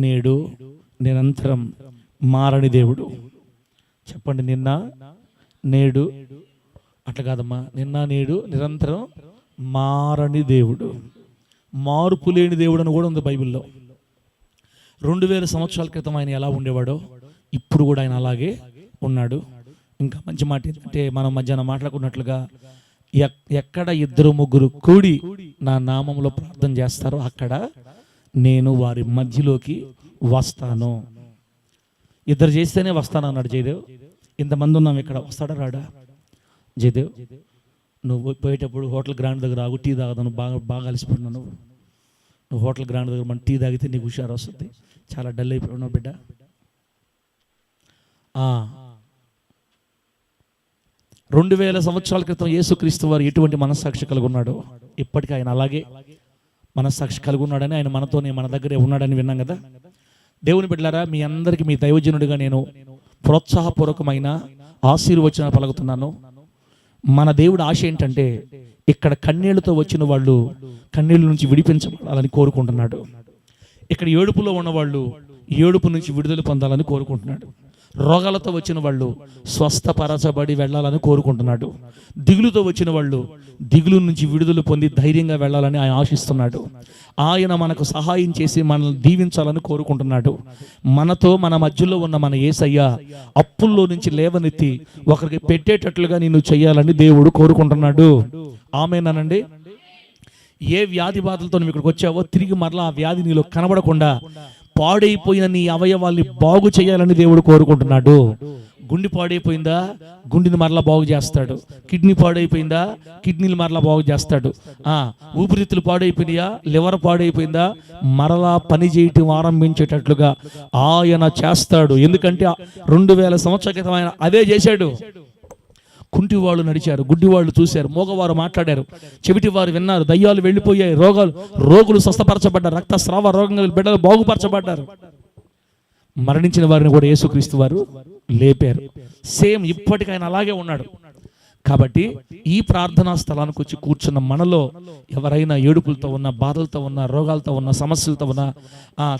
నేడు నిరంతరం మారని దేవుడు. చెప్పండి, నిన్న నేడు అట్లా కాదమ్మా, నిన్న నేడు నిరంతరం మారని దేవుడు, మార్పు లేని దేవుడు అని కూడా ఉంది బైబిల్లో. 2000 సంవత్సరాల క్రితం ఆయన ఎలా ఉండేవాడో ఇప్పుడు కూడా ఆయన అలాగే ఉన్నాడు. ఇంకా మంచి మాట ఏంటంటే, మనం మధ్యాహ్నం మాట్లాడుకున్నట్లుగా ఎక్కడ 2-3 కూడి నా నామంలో ప్రార్థన చేస్తారో అక్కడ నేను వారి మధ్యలోకి వస్తాను. 2 చేస్తేనే వస్తాను అన్నాడు జయదేవ్. ఇంతమంది ఉన్నాం ఇక్కడ, వస్తాడా రాడా? జయదేవ్, నువ్వు పోయేటప్పుడు హోటల్ గ్రాండ్ దగ్గర ఆగు, టీ తాగదు. నువ్వు బాగా అలసిపోయినావు. నువ్వు హోటల్ గ్రాండ్ దగ్గర మన టీ తాగితే నీకు హుషారు వస్తుంది. చాలా డల్ అయిపోయినావు బిడ్డ. 2000 సంవత్సరాల క్రితం యేసుక్రీస్తు వారు ఎటువంటి మనస్సాక్షి కలిగి ఉన్నాడో ఇప్పటికీ ఆయన అలాగే మనస్సాక్షి కలిగి ఉన్నాడని, ఆయన మనతోనే మన దగ్గరే ఉన్నాడని విన్నాం కదా. దేవుని బిడ్డలారా, మీ అందరికీ మీ దైవజనుడిగా నేను ప్రోత్సాహపూర్వకమైన ఆశీర్వచనాలు పలుకుతున్నాను. మన దేవుడు ఆశ ఏంటంటే, ఇక్కడ కన్నీళ్లతో వచ్చిన వాళ్ళు కన్నీళ్ళ నుంచి విడిపించాలని కోరుకుంటున్నాడు. ఇక్కడ ఏడుపులో ఉన్నవాళ్ళు ఏడుపు నుంచి విడుదల పొందాలని కోరుకుంటున్నాడు. రోగాలతో వచ్చిన వాళ్ళు స్వస్థపరచబడి వెళ్ళాలని కోరుకుంటున్నాడు. దిగులుతో వచ్చిన వాళ్ళు దిగులు నుంచి విడుదల పొంది ధైర్యంగా వెళ్ళాలని ఆయన ఆశిస్తున్నాడు. ఆయన మనకు సహాయం చేసి మనల్ని దీవించాలని కోరుకుంటున్నాడు. మనతో మన మధ్యలో ఉన్న మన యేసయ్య అప్పుల్లో నుంచి లేవనెత్తి ఒకరికి పెట్టేటట్లుగా నిన్ను చెయ్యాలని దేవుడు కోరుకుంటున్నాడు. ఆమేనండి. ఏ వ్యాధి బాధలతో నువ్వు ఇక్కడికి వచ్చావో తిరిగి మరలా ఆ వ్యాధి నీలో కనబడకుండా పాడైపోయిన నీ అవయవాల్ని బాగు చేయాలని దేవుడు కోరుకుంటున్నాడు. గుండె పాడైపోయిందా, గుండెని మరలా బాగు చేస్తాడు. కిడ్నీ పాడైపోయిందా, కిడ్నీలు మరలా బాగు చేస్తాడు. ఊపిరితిత్తులు పాడైపోయినాయా, లివర్ పాడైపోయిందా, మరలా పని చేయటం ఆరంభించేటట్లుగా ఆయన చేస్తాడు. ఎందుకంటే 2000 సంవత్సరాల క్రితం ఆయన అదే చేశాడు. కుంటివాళ్ళు నడిచారు, గుడ్డివాళ్ళు చూశారు, మోగవారు మాట్లాడారు, చెవిటివారు విన్నారు, దయ్యాలు వెళ్ళిపోయాయి, రోగులు స్వస్థపరచబడ్డారు, రక్తస్రావ రోగంగా బిడ్డలు బాగుపరచబడ్డారు. మరణించిన వారిని కూడా యేసుక్రీస్తు వారు లేపారు. సేమ్ ఇప్పటికీ ఆయన అలాగే ఉన్నాడు. కాబట్టి ఈ ప్రార్థనా స్థలానికి వచ్చి కూర్చున్న మనలో ఎవరైనా ఏడుపులతో ఉన్న, బాధలతో ఉన్న, రోగాలతో ఉన్న, సమస్యలతో ఉన్న,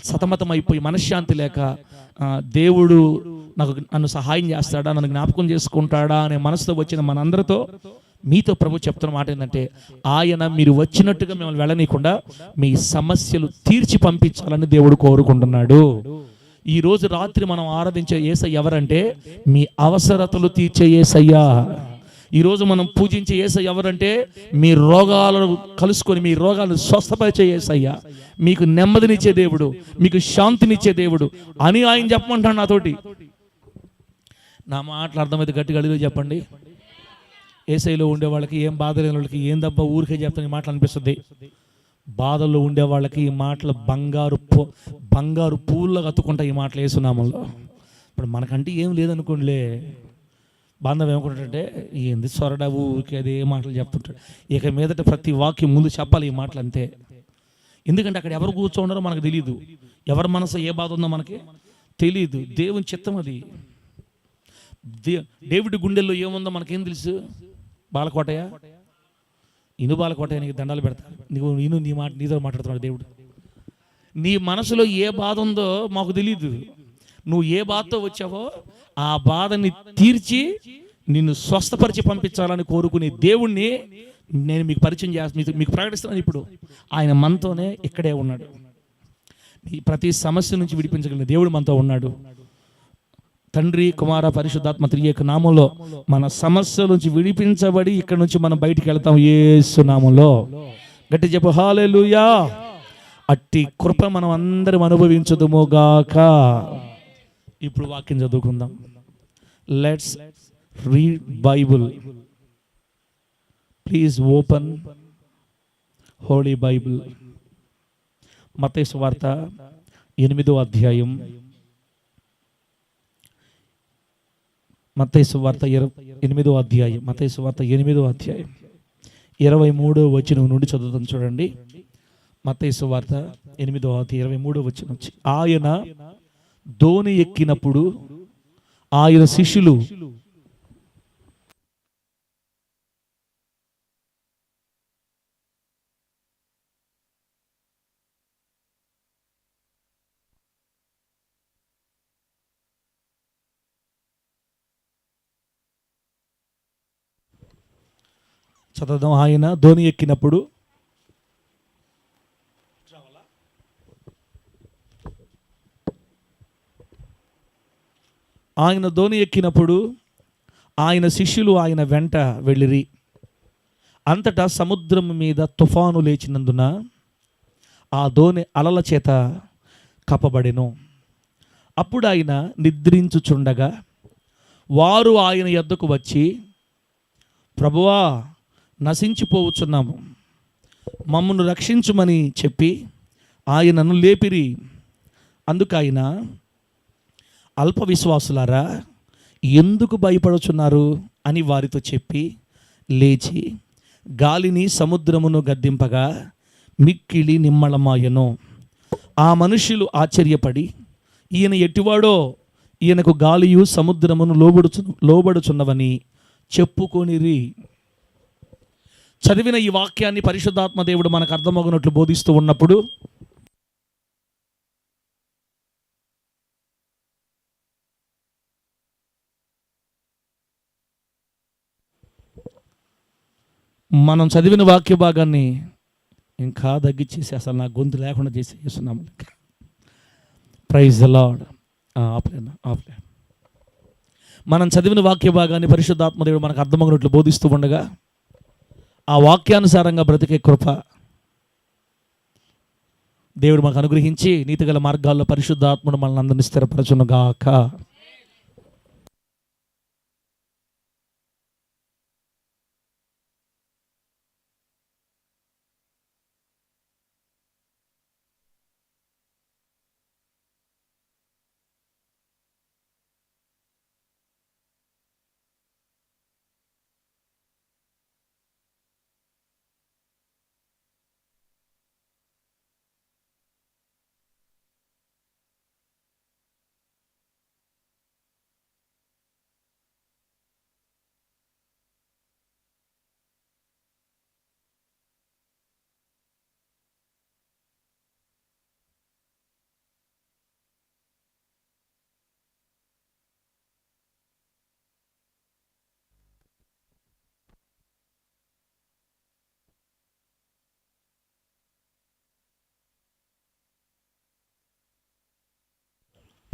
సతమతం అయిపోయి మనశ్శాంతి లేక దేవుడు నన్ను సహాయం చేస్తాడా, నన్ను జ్ఞాపకం చేసుకుంటాడా అనే మనసుతో వచ్చిన మనందరితో మీతో ప్రభు చెప్తున్న మాట ఏంటంటే, ఆయన మీరు వచ్చినట్టుగా మిమ్మల్ని వెళ్ళనీయకుండా మీ సమస్యలు తీర్చి పంపించాలని దేవుడు కోరుకుంటున్నాడు. ఈ రోజు రాత్రి మనం ఆరాధించే యేసయ్య ఎవరంటే, మీ అవసరతలు తీర్చే యేసయ్య. ఈరోజు మనం పూజించే యేసయ్య ఎవరంటే, మీ రోగాలను కలుసుకొని మీ రోగాలను స్వస్థపరిచే యేసయ్య, మీకు నెమ్మదినిచ్చే దేవుడు, మీకు శాంతినిచ్చే దేవుడు అని ఆయన చెప్పమంటాడు నాతోటి. నా మాటలు అర్థమైతే గట్టిగా అడిగి చెప్పండి. యేసయ్యలో ఉండే వాళ్ళకి, ఏం బాధ లేని వాళ్ళకి, ఏం దబ్బా ఊరికే చెప్తాను ఈ మాటలు అనిపిస్తుంది. బాధల్లో ఉండే వాళ్ళకి ఈ మాటలు బంగారు పూల్లో కత్తుకుంటాయి ఈ మాటలు యేసునామంలో. ఇప్పుడు మనకంటే ఏం లేదనుకోండిలే, బాంధవం ఏమనుకుంటాడంటే, ఏంది సొరడా ఊరికి అదే మాటలు చెప్తుంటాడు. ఇక మీదట ప్రతి వాక్యం ముందు చెప్పాలి ఈ మాటలు అంతే. ఎందుకంటే అక్కడ ఎవరు కూర్చోన్నారో మనకు తెలియదు, ఎవరి మనసు ఏ బాధ ఉందో మనకి తెలియదు. దేవుని చిత్తం అది. డేవిడ్ గుండెల్లో ఏముందో మనకేం తెలుసు? బాలకోటయ్య, ఇను బాలకోటయ్య, నీకు దండాలు పెడతా, నీవు నీతో మాట్లాడుతున్నాడు దేవుడు. నీ మనసులో ఏ బాధ ఉందో మాకు తెలీదు. నువ్వు ఏ బాధతో వచ్చావో ఆ బాధని తీర్చి నిన్ను స్వస్థపరిచి పంపించాలని కోరుకునే దేవుణ్ణి నేను మీకు పరిచయం చేస్తాను, మీకు ప్రకటిస్తున్నాను. ఇప్పుడు ఆయన మనతోనే ఇక్కడే ఉన్నాడు. ప్రతి సమస్య నుంచి విడిపించగలిగిన దేవుడు మనతో ఉన్నాడు. తండ్రి, కుమార, పరిశుద్ధాత్మ త్రియేక నామంలో మన సమస్యల నుంచి విడిపించబడి ఇక్కడ నుంచి మనం బయటికి వెళ్తాం యేసు నామంలో. గట్టి చెప్పు హల్లెలూయా. అట్టి కృప మనం అందరం అనుభవించుదుము గాక. ఇప్పుడు వాక్యం చదువుకుందాం. Let's read Bible. Please open Holy Bible. మత్తయి సువార్త 8వ అధ్యాయం. మత్తయి సువార్త 8వ అధ్యాయం. మత్తయి సువార్త 8వ అధ్యాయం 23వ వచనం నుండి చదువుతాం చూడండి. మత్తయి సువార్త 8వ అధ్యాయం 23వ వచనం నుంచి, ఆయన దోణి ఎక్కినప్పుడు ఆయన శిష్యులు చదవదాం. ఆయన ధోని ఎక్కినప్పుడు ఆయన శిష్యులు ఆయన వెంట వెళ్ళిరి. అంతటా సముద్రం మీద తుఫాను లేచినందున ఆ దోణి అలల చేత కప్పబడెను. అప్పుడు ఆయన నిద్రించుచుండగా వారు ఆయన యొద్దకు వచ్చి, ప్రభువా, నశించిపోవచ్చున్నాము, మమ్మను రక్షించుమని చెప్పి ఆయనను లేపిరి. అందుకు ఆయన, అల్ప విశ్వాసులారా, ఎందుకు భయపడుచున్నారు అని వారితో చెప్పి లేచి గాలిని సముద్రమును గద్దింపగా మిక్కిలి నిమ్మళమాయెను. ఆ మనుష్యులు ఆశ్చర్యపడి, ఈయన ఎట్టివాడో, ఈయనకు గాలియు సముద్రమును లోబడుచున్నవని చెప్పుకొనిరి. చదివిన ఈ వాక్యాన్ని పరిశుద్ధాత్మ దేవుడు మనకు అర్థమవునట్లు బోధిస్తూ ఉన్నప్పుడు మనం చదివిన వాక్య భాగాన్ని ఇంకా తగ్గించేసి అసలు నా గొంతు లేకుండా చేసి చేస్తున్నాము. Praise the lord. ఆఫ్లే మనం చదివిన వాక్య భాగాన్ని పరిశుద్ధాత్మదేవుడు మనకు అర్థమగినట్లు బోధిస్తూ ఉండగా ఆ వాక్యానుసారంగా బ్రతికే కృప దేవుడు మనకు అనుగ్రహించి నీతిగల మార్గాల్లో పరిశుద్ధాత్ముడు మనల్ని అందరినీ స్థిరపరచునుగాక.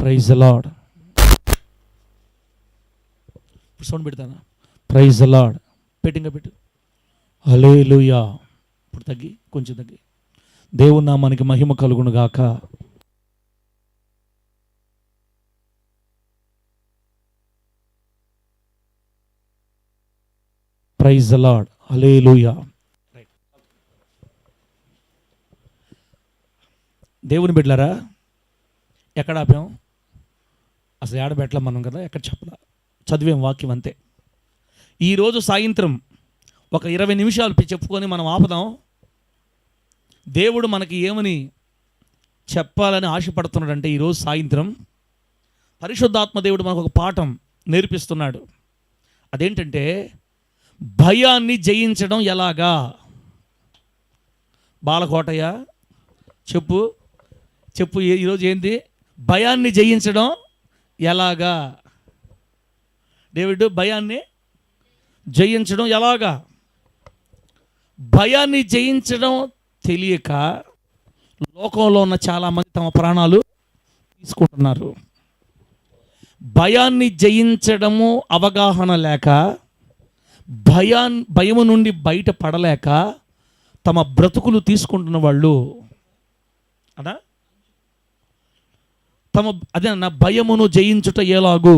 Praise the lord. ఇప్పుడు సౌండ్ పెడతానా? Praise the lord. పెట్టు. హల్లెలూయా. ఇప్పుడు కొంచెం తగ్గి. దేవుని నామానికి మహిమ కలుగును గాక. Praise the lord. హల్లెలూయా. దేవుని బిడ్డలారా, ఎక్కడ ఆపాం? అసలు ఏడబెట్టలేం మనం కదా, ఎక్కడ చెప్పలా, చదివేం వాక్యం అంతే. ఈరోజు సాయంత్రం ఒక 20 నిమిషాలు చెప్పుకొని మనం ఆపుదాం. దేవుడు మనకి ఏమని చెప్పాలని ఆశపడుతున్నాడంటే, ఈరోజు సాయంత్రం పరిశుద్ధాత్మ దేవుడు మనకు ఒక పాఠం నేర్పిస్తున్నాడు. అదేంటంటే, భయాన్ని జయించడం ఎలాగా. బాలకోటయ్య చెప్పు ఈరోజు ఏంది? భయాన్ని జయించడం ఎలాగా? డేవిడ్, భయాన్ని జయించడం ఎలాగా? భయాన్ని జయించడం తెలియక లోకంలో ఉన్న చాలామంది తమ ప్రాణాలు తీసుకుంటున్నారు. భయాన్ని జయించడము అవగాహన లేక, భయము నుండి బయటపడలేక తమ బ్రతుకులు తీసుకుంటున్న వాళ్ళు అదా అదేనా భయమును జయించుట ఎలాగు,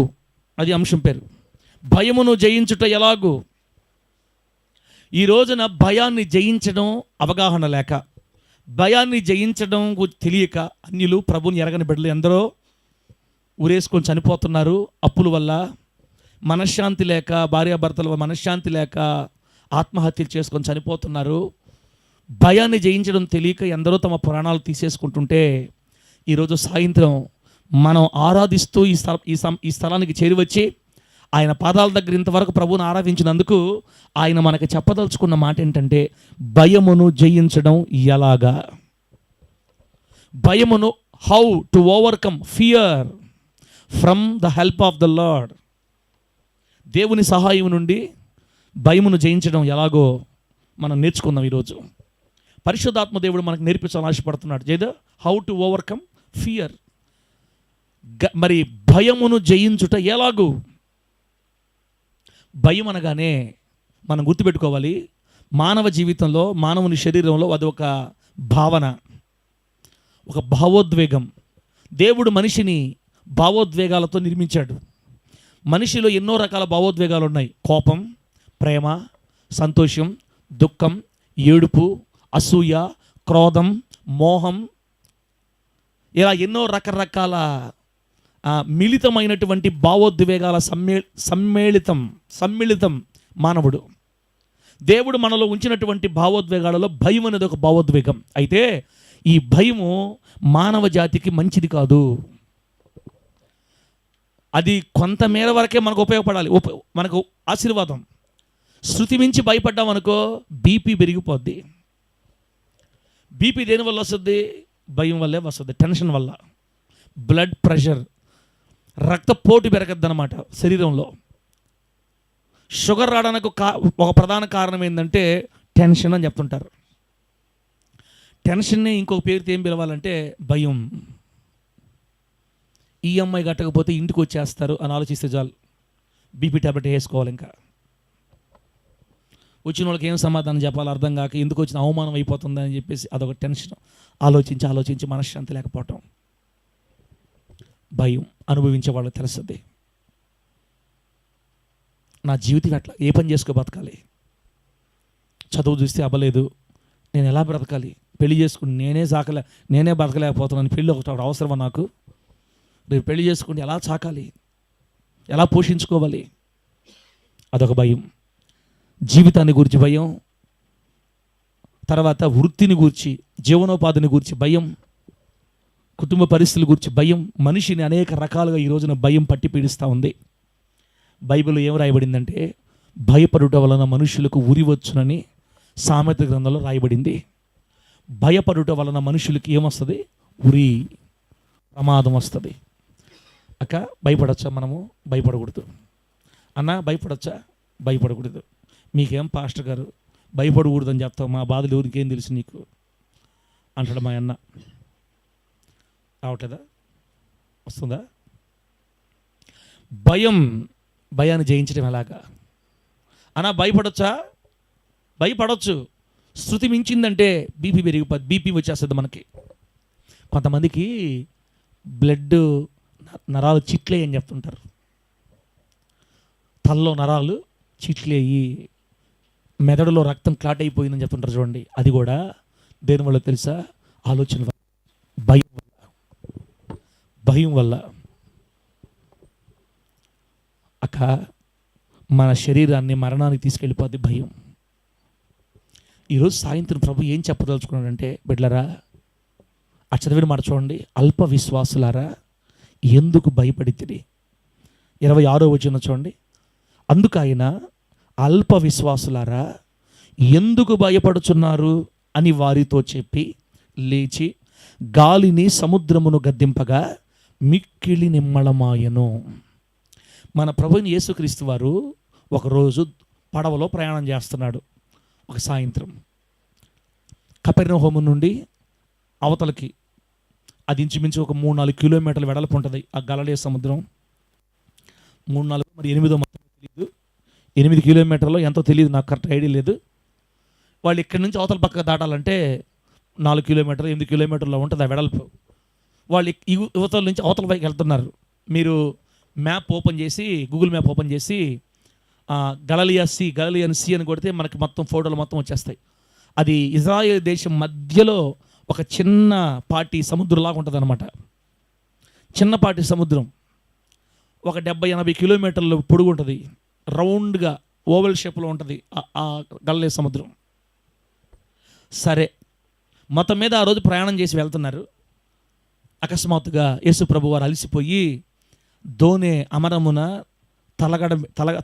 అది అంశం పేరు. భయమును జయించుట ఎలాగు. ఈ రోజున భయాన్ని జయించడం అవగాహన లేక, భయాన్ని జయించడం తెలియక అన్యులు, ప్రభుని ఎరగని బిడ్డలు ఎందరో ఊరేసుకొని చనిపోతున్నారు. అప్పుల వల్ల, మనశ్శాంతి లేక, భార్యాభర్తల మనశ్శాంతి లేక ఆత్మహత్యలు చేసుకొని చనిపోతున్నారు. భయాన్ని జయించడం తెలియక ఎందరో తమ ప్రాణాలు తీసేసుకుంటుంటే, ఈరోజు సాయంత్రం మనం ఆరాధిస్తూ ఈ స్థలానికి చేరివచ్చి ఆయన పాదాల దగ్గర ఇంతవరకు ప్రభువుని ఆరాధించినందుకు ఆయన మనకి చెప్పదలుచుకున్న మాట ఏంటంటే, భయమును జయించడం ఎలాగా. భయమును, how to overcome fear from the help of the lord. దేవుని సహాయం నుండి భయమును జయించడం ఎలాగో మనం నేర్చుకుందాం ఈరోజు. పరిశుద్ధాత్మ దేవుడు మనకు నేర్పించాలని ఆశపడుతున్నాడు. ఏదో హౌ టు ఓవర్కమ్ ఫియర్. మరి భయమును జయించుట ఎలాగూ? భయం అనగానే మనం గుర్తుపెట్టుకోవాలి, మానవ జీవితంలో, మానవుని శరీరంలో అది ఒక భావన, ఒక భావోద్వేగం. దేవుడు మనిషిని భావోద్వేగాలతో నిర్మించాడు. మనిషిలో ఎన్నో రకాల భావోద్వేగాలు ఉన్నాయి. కోపం, ప్రేమ, సంతోషం, దుఃఖం, ఏడుపు, అసూయ, క్రోధం, మోహం, ఇలా ఎన్నో రకరకాల మిళితమైనటువంటి భావోద్వేగాల సమ్మిళితం మానవుడు. దేవుడు మనలో ఉంచినటువంటి భావోద్వేగాలలో భయం అనేది ఒక భావోద్వేగం. అయితే ఈ భయము మానవ జాతికి మంచిది కాదు. అది కొంతమేర వరకే మనకు ఉపయోగపడాలి, మనకు ఆశీర్వాదం. శృతి మించి భయపడ్డాం అనుకో బీపీ పెరిగిపోద్ది. బీపీ దేని వల్ల వస్తుంది? భయం వల్లే వస్తుంది. టెన్షన్ వల్ల. బ్లడ్ ప్రెషర్, రక్తపోటు పెరగద్దనమాట శరీరంలో. షుగర్ రావడానికి ఒక ప్రధాన కారణం ఏంటంటే టెన్షన్ అని చెప్తుంటారు. టెన్షన్ని ఇంకొక పేరుతో ఏం పిలవాలంటే భయం. ఈఎంఐ కట్టకపోతే ఇంటికి వచ్చేస్తారు అని ఆలోచిస్తే చాలు, బీపీ ట్యాబ్లెట్ వేసుకోవాలి. ఇంకా వచ్చిన వాళ్ళకి ఏం సమాధానం చెప్పాలో అర్థం కాక ఎందుకు వచ్చిన అవమానం అయిపోతుంది అని చెప్పేసి అదొక టెన్షన్. ఆలోచించి మనశ్శాంతి లేకపోవటం. భయం అనుభవించే వాళ్ళకి తెలుస్తుంది. నా జీవితం ఎట్లా, ఏ పని చేసుకో బతకాలి? చదువు చూస్తే అవ్వలేదు, నేను ఎలా బ్రతకాలి? పెళ్లి చేసుకుని నేనే బతకలేకపోతున్నాను. పెళ్ళి ఒకటి అవసరమా నాకు? రేపు పెళ్లి చేసుకుంటే ఎలా చాకాలి, ఎలా పోషించుకోవాలి? అదొక భయం. జీవితాన్ని గురించి భయం, తర్వాత వృత్తిని గురించి, జీవనోపాధిని గురించి భయం, కుటుంబ పరిస్థితుల గురించి భయం. మనిషిని అనేక రకాలుగా ఈ రోజున భయం పట్టి పీడిస్తూ ఉంది. బైబిల్లో ఏం రాయబడిందంటే భయపడుట వలన మనుషులకు ఉరి వచ్చునని సామెత గ్రంథంలో రాయబడింది. భయపడుట వలన మనుషులకి ఏమొస్తుంది? ఉరి, ప్రమాదం వస్తుంది. అక్క భయపడచ్చా? మనము భయపడకూడదు. అన్న భయపడచ్చా? భయపడకూడదు. మీకేం పాస్టర్ గారు భయపడకూడదు అని చెప్తావు, మా బాధలు ఎవరికి ఏం తెలుసు నీకు అంటాడు మా అన్న. రావట్లేదా? వస్తుందా? భయాన్ని జయించడం ఎలాగా? అన్నా భయపడొచ్చా? భయపడవచ్చు. శృతి మించిందంటే బీపీ వచ్చేస్తుంది మనకి. కొంతమందికి బ్లడ్ నరాలు చిట్లే అని చెప్తుంటారు. తలలో నరాలు చిట్లేయి, మెదడులో రక్తం క్లాట్ అయిపోయిందని చెప్తుంటారు చూడండి. అది కూడా దేనివల్ల తెలుసా? ఆలోచన వల్ల, భయం వల్ల. అక్క మన శరీరాన్ని మరణానికి తీసుకెళ్ళిపోద్ది భయం. ఈరోజు సాయంత్రం ప్రభు ఏం చెప్పదలుచుకున్నాడంటే, బిడ్డలారా ఆ చదివిన మాట చూడండి. అల్ప విశ్వాసులారా ఎందుకు భయపడితిరి? 26వ వచనం చూడండి. అందుకు ఆయన అల్ప విశ్వాసులారా ఎందుకు భయపడుచున్నారు అని వారితో చెప్పి లేచి గాలిని సముద్రమును గద్దింపగా మిక్కిలి నిమ్మళమాయను. మన ప్రభుని యేసుక్రీస్తు వారు ఒకరోజు పడవలో ప్రయాణం చేస్తున్నాడు. ఒక సాయంత్రం కపెర్నహూము నుండి అవతలకి అది ఇంచుమించు ఒక 3-4 కిలోమీటర్ల వెడల్పు ఉంటుంది ఆ గలిలయ సముద్రం. 3-4 మరి 8 తెలియదు, 8 కిలోమీటర్లో ఎంతో తెలియదు, నాకు కరెక్ట్ ఐడియా లేదు. వాళ్ళు ఇక్కడి నుంచి అవతల పక్క దాటాలంటే 4 కిలోమీటర్లు 8 కిలోమీటర్లో ఉంటుంది ఆ వెడల్పు. వాళ్ళు యువతల నుంచి అవతల పైకి వెళ్తున్నారు. మీరు మ్యాప్ ఓపెన్ చేసి, గూగుల్ మ్యాప్ ఓపెన్ చేసి గలిలియన్ సీ అని కొడితే మనకి మొత్తం ఫోటోలు మొత్తం వచ్చేస్తాయి. అది ఇజ్రాయెల్ దేశం మధ్యలో ఒక చిన్నపాటి సముద్రంలాగా ఉంటుంది అనమాట. చిన్నపాటి సముద్రం ఒక 70-80 కిలోమీటర్లు పొడుగు ఉంటుంది. రౌండ్గా ఓవెల్ షేప్లో ఉంటుంది ఆ గలిలయ సముద్రం. సరే, మొత్తం మీద ఆ రోజు ప్రయాణం చేసి వెళ్తున్నారు. అకస్మాత్తుగా యేసు ప్రభు వారు అలసిపోయి దోణి అమరమున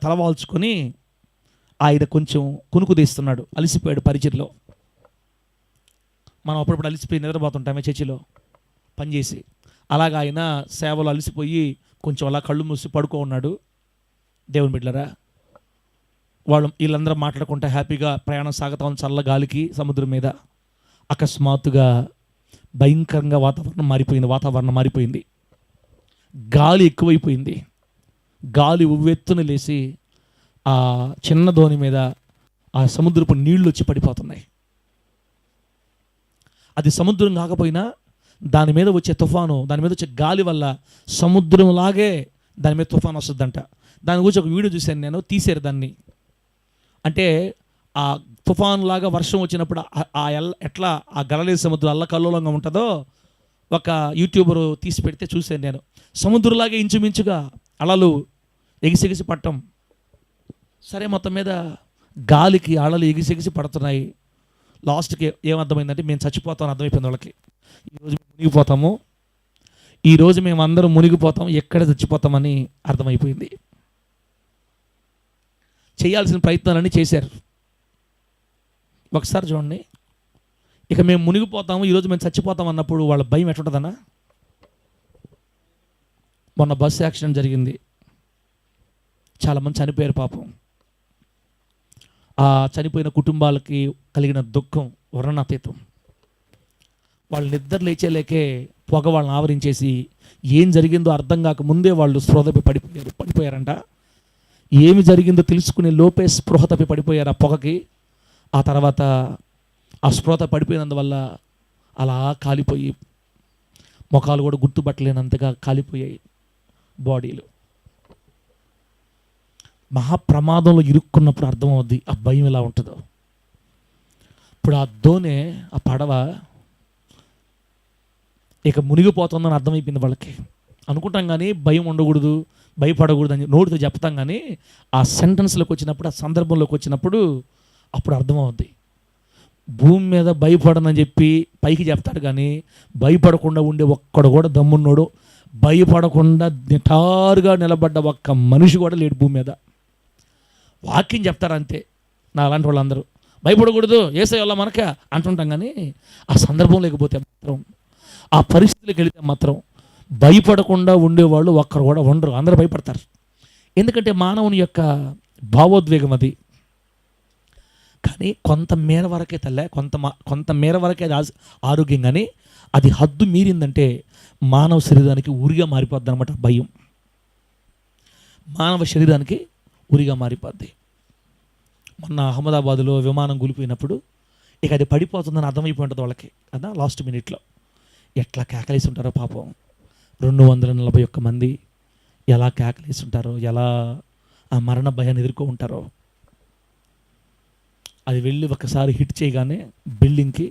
తలవాల్చుకొని ఆయన కొంచెం కునుకు తీస్తున్నాడు. అలసిపోయాడు పరిచర్లో. మనం అప్పుడప్పుడు అలసిపోయి నిద్రపోతుంటామే చర్చిలో పనిచేసి. అలాగా ఆయన సేవలో అలసిపోయి కొంచెం అలా కళ్ళు మూసి పడుకో ఉన్నాడు. దేవుని బిడ్డలారా, వీళ్ళందరూ మాట్లాడుకుంటా హ్యాపీగా ప్రయాణం సాగుతా ఉంది చల్ల గాలికి సముద్రం మీద. అకస్మాత్తుగా భయంకరంగా వాతావరణం మారిపోయింది. గాలి ఎక్కువైపోయింది. గాలి ఉవ్వెత్తున లేచి ఆ చిన్న దోణి మీద ఆ సముద్రపు నీళ్లు వచ్చి పడిపోతున్నాయి. అది సముద్రం కాకపోయినా దాని మీద వచ్చే తుఫాను, దాని మీద వచ్చే గాలి వల్ల సముద్రంలాగే దాని మీద తుఫాను వస్తుందంట. దాని గురించి ఒక వీడియో చూశాను నేను, తీసారు దాన్ని. అంటే ఆ తుఫాను లాగా వర్షం వచ్చినప్పుడు ఎట్లా ఆ గలలే సముద్రం అల్లకల్లోలంగా ఉంటుందో ఒక యూట్యూబరు తీసి పెడితే చూశాను నేను. సముద్రంలాగే ఇంచుమించుగా అలలు ఎగిసెగిసి పట్టం. సరే, మొత్తం మీద గాలికి అలలు ఎగిసెగిసి పడుతున్నాయి. లాస్ట్కి ఏమర్థమైందంటే మేము చచ్చిపోతామని అర్థమైపోయింది వాళ్ళకి. ఈరోజు మునిగిపోతాము, ఈరోజు మేము అందరం మునిగిపోతాం, ఎక్కడ చచ్చిపోతామని అర్థమైపోయింది. చేయాల్సిన ప్రయత్నాలన్నీ చేశారు. ఒకసారి చూడండి, ఇక మేము మునిగిపోతాము, ఈరోజు మేము చచ్చిపోతాం అన్నప్పుడు వాళ్ళ భయం ఎట్లుంటుందన్నా. మొన్న బస్సు యాక్సిడెంట్ జరిగింది, చాలామంది చనిపోయారు పాపం. ఆ చనిపోయిన కుటుంబాలకి కలిగిన దుఃఖం వర్ణనాతీతం. వాళ్ళు నిద్ర లేచేలేకే పొగ వాళ్ళని ఆవరించేసి ఏం జరిగిందో అర్థం కాక ముందే వాళ్ళు స్పృహ తప్పి పడిపోయారంట. ఏమి జరిగిందో తెలుసుకునే లోపే స్పృహ తప్పి పడిపోయారు ఆ పొగకి. ఆ తర్వాత ఆ స్పృహ పడిపోయినందువల్ల అలా కాలిపోయి ముఖాలు కూడా గుర్తుపట్టలేనంతగా కాలిపోయాయి బాడీలు. మహాప్రమాదంలో ఇరుక్కున్నప్పుడు అర్థమవుద్ది ఆ భయం ఎలా ఉంటుందో. ఇప్పుడు ఆ దోణి, ఆ పడవ ఇక మునిగిపోతుందని అర్థమైపోయింది వాళ్ళకి. అనుకుంటాం కానీ భయం ఉండకూడదు, భయపడకూడదు అని నోటితో చెప్తాం, కానీ ఆ సెంటెన్స్లోకి వచ్చినప్పుడు, ఆ సందర్భంలోకి వచ్చినప్పుడు అప్పుడు అర్థమవుద్ది. భూమి మీద భయపడనని చెప్పి పైకి చెప్తాడు, కానీ భయపడకుండా ఉండే ఒక్కడు కూడా దమ్మున్నోడు, భయపడకుండా నిటారుగా నిలబడ్డ ఒక్క మనిషి కూడా లేడు భూమి మీద. వాక్యం చెప్తారు అంతే. నా అలాంటి వాళ్ళందరూ భయపడకూడదు, యేసయ్య వల్ల మనక అంటుంటాం, కానీ ఆ సందర్భం లేకపోతే మాత్రం, ఆ పరిస్థితులకు వెళితే మాత్రం భయపడకుండా ఉండేవాళ్ళు ఒక్కరు కూడా ఉండరు. అందరూ భయపడతారు. ఎందుకంటే మానవుని యొక్క భావోద్వేగం అది. కానీ కొంత మేర వరకే కొంత మేర వరకే అది ఆరోగ్యం, కానీ అది హద్దు మీరిందంటే మానవ శరీరానికి ఉరిగా మారిపోద్ది అనమాట. భయం మానవ శరీరానికి ఉరిగా మారిపోద్ది. మొన్న అహ్మదాబాద్లో విమానం కూలిపోయినప్పుడు ఇక అది పడిపోతుందని అర్థమైపోయి ఉంటుంది వాళ్ళకి కదా. లాస్ట్ మినిట్లో ఎట్లా కేకలేసి ఉంటారో పాపం. 241 మంది ఎలా కేకలేసి ఉంటారో, ఎలా ఆ మరణ భయాన్ని ఎదుర్కో ఉంటారో. అది వెళ్ళి ఒకసారి హిట్ చేయగానే బిల్డింగ్కి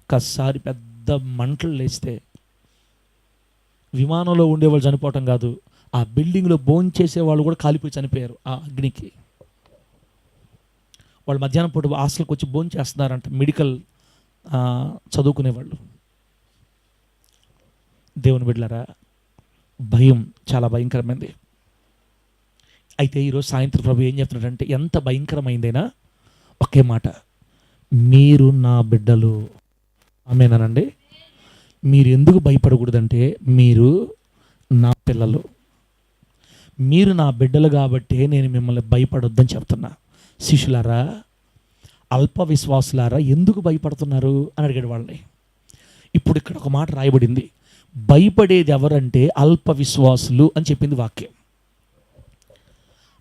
ఒకసారి పెద్ద మంటలు లేస్తే విమానంలో ఉండేవాళ్ళు చనిపోవటం కాదు, ఆ బిల్డింగ్లో భోంచేసే వాళ్ళు కూడా కాలిపోయి చనిపోయారు ఆ అగ్నికి. వాళ్ళు మధ్యాహ్నం పూట హాస్టల్కి వచ్చి భోంచేస్తున్నారంట, మెడికల్ చదువుకునేవాళ్ళు. దేవుని బిడ్డలారా, భయం చాలా భయంకరమైంది. అయితే ఈరోజు సాయంత్రం ప్రభు ఏం చెప్తున్నాడంటే, ఎంత భయంకరమైందైనా ఒకే మాట, మీరు నా బిడ్డలు. ఆమేనండి. మీరు ఎందుకు భయపడకూడదంటే, మీరు నా పిల్లలు, మీరు నా బిడ్డలు కాబట్టి నేను మిమ్మల్ని భయపడొద్దని చెప్తున్నా. శిష్యులారా, అల్ప విశ్వాసులారా, ఎందుకు భయపడుతున్నారు అని అడిగాడు వాళ్ళని. ఇప్పుడు ఇక్కడ ఒక మాట రాయబడింది, భయపడేది ఎవరంటే అల్ప విశ్వాసులు అని చెప్పింది వాక్యం.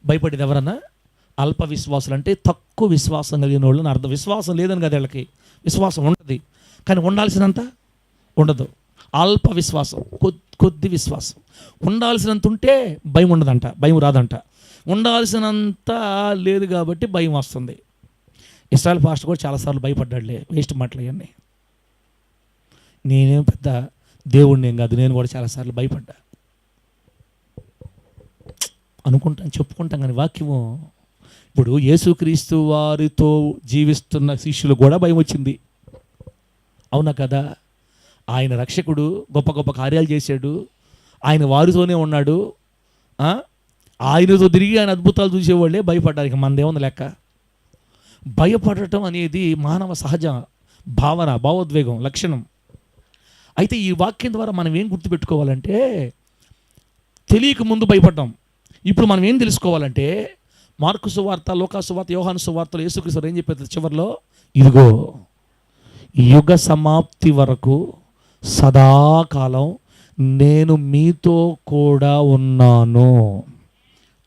భయపడేది ఎవరన్నా? అల్ప విశ్వాసులు అంటే తక్కువ విశ్వాసం కలిగిన వాళ్ళు అని అర్థం. విశ్వాసం లేదని కదా వీళ్ళకి, విశ్వాసం ఉంటుంది కానీ ఉండాల్సినంత ఉండదు. అల్ప విశ్వాసం, కొద్ది విశ్వాసం. ఉండాల్సినంత ఉంటే భయం ఉండదంట, భయం రాదంట. ఉండాల్సినంత లేదు కాబట్టి భయం వస్తుంది. ఇస్రాయల్ పాస్టర్ కూడా చాలాసార్లు భయపడ్డాడులే, వేస్ట్ మాటలు అవన్నీ. నేనేం పెద్ద దేవుడిని ఏం కాదు, నేను కూడా చాలాసార్లు భయపడ్డా అనుకుంటాను, చెప్పుకుంటాం. కానీ వాక్యము, ఇప్పుడు యేసుక్రీస్తు వారితో జీవిస్తున్న శిష్యులు కూడా భయం వచ్చింది, అవునా కదా. ఆయన రక్షకుడు, గొప్ప గొప్ప కార్యాలు చేశాడు, ఆయన వారితోనే ఉన్నాడు, ఆయనతో తిరిగి ఆయన అద్భుతాలు చూసేవాళ్ళే భయపడ్డారు. ఇక మనదేముంది లెక్క. భయపడటం అనేది మానవ సహజ భావన, భావోద్వేగం, లక్షణం. అయితే ఈ వాక్యం ద్వారా మనం ఏం గుర్తుపెట్టుకోవాలంటే, తెలియక ముందు భయపడ్డాం. ఇప్పుడు మనం ఏం తెలుసుకోవాలంటే, మార్కు సువార్త, లూకా సువార్త, యోహాను సువార్తలో యేసుక్రీస్తు ఏం చెప్పారు చివరిలో? ఇదిగో యుగ సమాప్తి వరకు సదాకాలం నేను మీతో కూడా ఉన్నాను.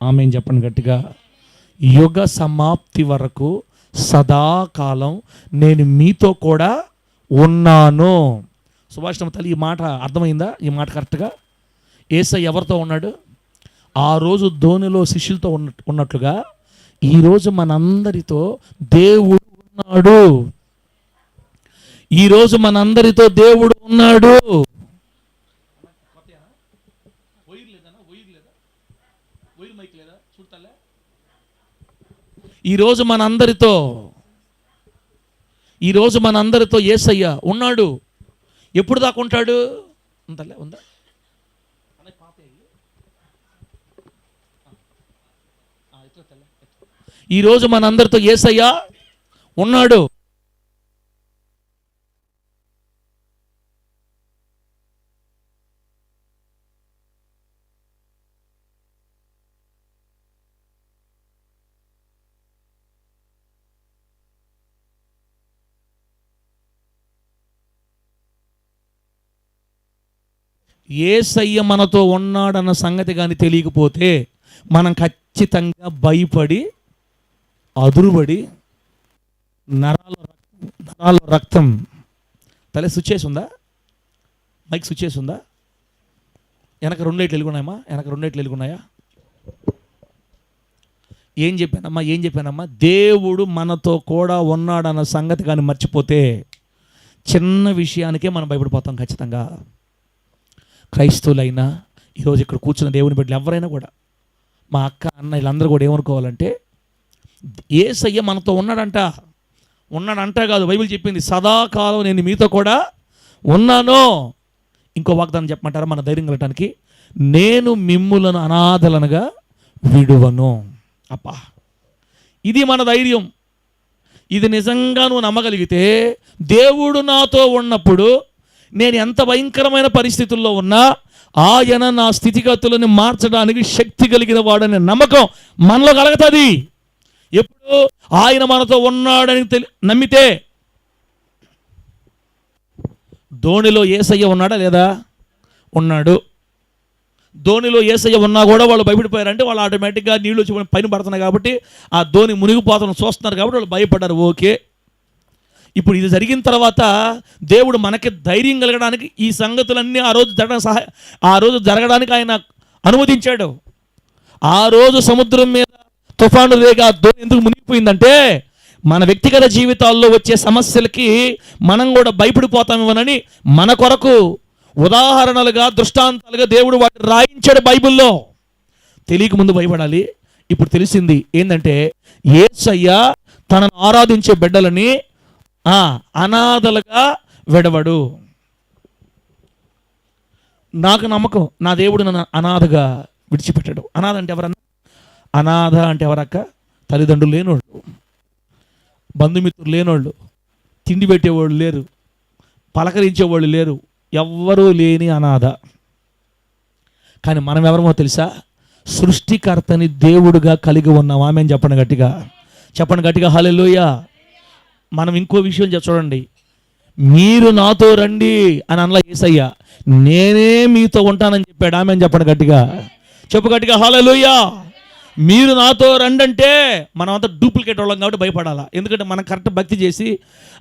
ఆమేన్ చెప్పండి గట్టిగా. యుగ సమాప్తి వరకు సదాకాలం నేను మీతో కూడా ఉన్నాను. సుభాషితం తల్లి, ఈ మాట అర్థమైందా? ఈ మాట కరెక్ట్గా యేసయ్య ఎవరితో ఉన్నాడు? ఆ రోజు ధోనిలో శిష్యులతో ఉన్నట్లుగా ఈరోజు మనందరితో దేవుడు ఉన్నాడు. ఈరోజు మనందరితో దేవుడు ఉన్నాడు. ఈరోజు మనందరితో యేసయ్య ఉన్నాడు. ఎప్పుడు దాకా ఉంటాడు? ఉందా? ఈరోజు మనందరితో యేసయ్య ఉన్నాడు. యేసయ్య మనతో ఉన్నాడన్న సంగతి కానీ తెలియకపోతే మనం ఖచ్చితంగా భయపడి అదురుబడి నరాల్లో రక్తం తల స్విచ్ చేసి ఉందా? మైక్ స్విచ్ చేసి ఉందా? వెనక 2 లైట్లు వెలుగున్నాయమ్మా? వెనక 2 లైట్లు వెలుగున్నాయా? ఏం చెప్పానమ్మా? దేవుడు మనతో కూడా ఉన్నాడన్న సంగతి కానీ మర్చిపోతే చిన్న విషయానికే మనం భయపడిపోతాం ఖచ్చితంగా. క్రైస్తవులైనా ఈరోజు ఇక్కడ కూర్చున్న దేవుని బిడ్డలు ఎవరైనా కూడా, మా అక్క అన్న వీళ్ళందరూ కూడా ఏమనుకోవాలంటే యేసయ్య మనతో ఉన్నాడంట కాదు, బైబిల్ చెప్పింది సదాకాలం నేను మీతో కూడా ఉన్నాను. ఇంకో వాగ్దానం చెప్పమంటారా మన ధైర్యం కలగటానికి? నేను మిమ్ములను అనాథలనుగా విడువను. అబ్బా, ఇది మన ధైర్యం. ఇది నిజంగా నువ్వు నమ్మగలిగితే, దేవుడు నాతో ఉన్నప్పుడు నేను ఎంత భయంకరమైన పరిస్థితుల్లో ఉన్నా ఆయన నా స్థితిగతులను మార్చడానికి శక్తి కలిగిన వాడనే నమ్మకం మనలో కలుగుతుంది. ఎప్పుడు ఆయన మనతో ఉన్నాడని నమ్మితే. ధోనిలో యేసయ్య ఉన్నాడా లేదా? ఉన్నాడు. ధోనిలో యేసయ్య ఉన్నా కూడా వాళ్ళు భయపడిపోయారంటే వాళ్ళు ఆటోమేటిక్గా నీళ్ళు వచ్చి పైన పడుతున్నాయి కాబట్టి ఆ ధోని మునిగిపోతాను చూస్తున్నారు కాబట్టి వాళ్ళు భయపడ్డారు. ఓకే, ఇప్పుడు ఇది జరిగిన తర్వాత దేవుడు మనకి ధైర్యం కలగడానికి ఈ సంగతులన్నీ ఆ రోజు జరగడానికి ఆయన అనుమతించాడు. ఆ రోజు సముద్రం మీద తుఫాను రేగా ధోని ఎందుకు మునిగిపోయిందంటే మన వ్యక్తిగత జీవితాల్లో వచ్చే సమస్యలకి మనం కూడా భయపడిపోతామేమోనని మన కొరకు ఉదాహరణలుగా, దృష్టాంతాలుగా దేవుడు వాటిని రాయించాడు బైబిల్లో. తెలియక ముందు భయపడాలి. ఇప్పుడు తెలిసింది ఏంటంటే యేసయ్య తనను ఆరాధించే బిడ్డలని అనాథలుగా విడవడు. నాకు నమ్మకం, నా దేవుడు నన్ను అనాథగా విడిచిపెట్టాడు. అనాథ అంటే ఎవరక్క? తల్లిదండ్రులు లేనోళ్ళు, బంధుమిత్రులు లేనోళ్ళు, తిండి పెట్టేవాళ్ళు లేరు, పలకరించేవాళ్ళు లేరు, ఎవ్వరూ లేని అనాథ. కానీ మనం ఎవరమో తెలుసా? సృష్టికర్తని దేవుడుగా కలిగి ఉన్నాం. ఆమేన్ చెప్పండి గట్టిగా హల్లెలూయా. మనం ఇంకో విషయం చూడండి. మీరు నాతో రండి అని అనలా యేసయ్య, నేనే మీతో ఉంటానని చెప్పాడు. ఆమేన్ చెప్పండి గట్టిగా హల్లెలూయా. మీరు నాతో రండి అంటే మనం అంతా డూప్లికేట్ వాళ్ళం కాబట్టి భయపడాలా. ఎందుకంటే మనం కరెక్ట్ భక్తి చేసి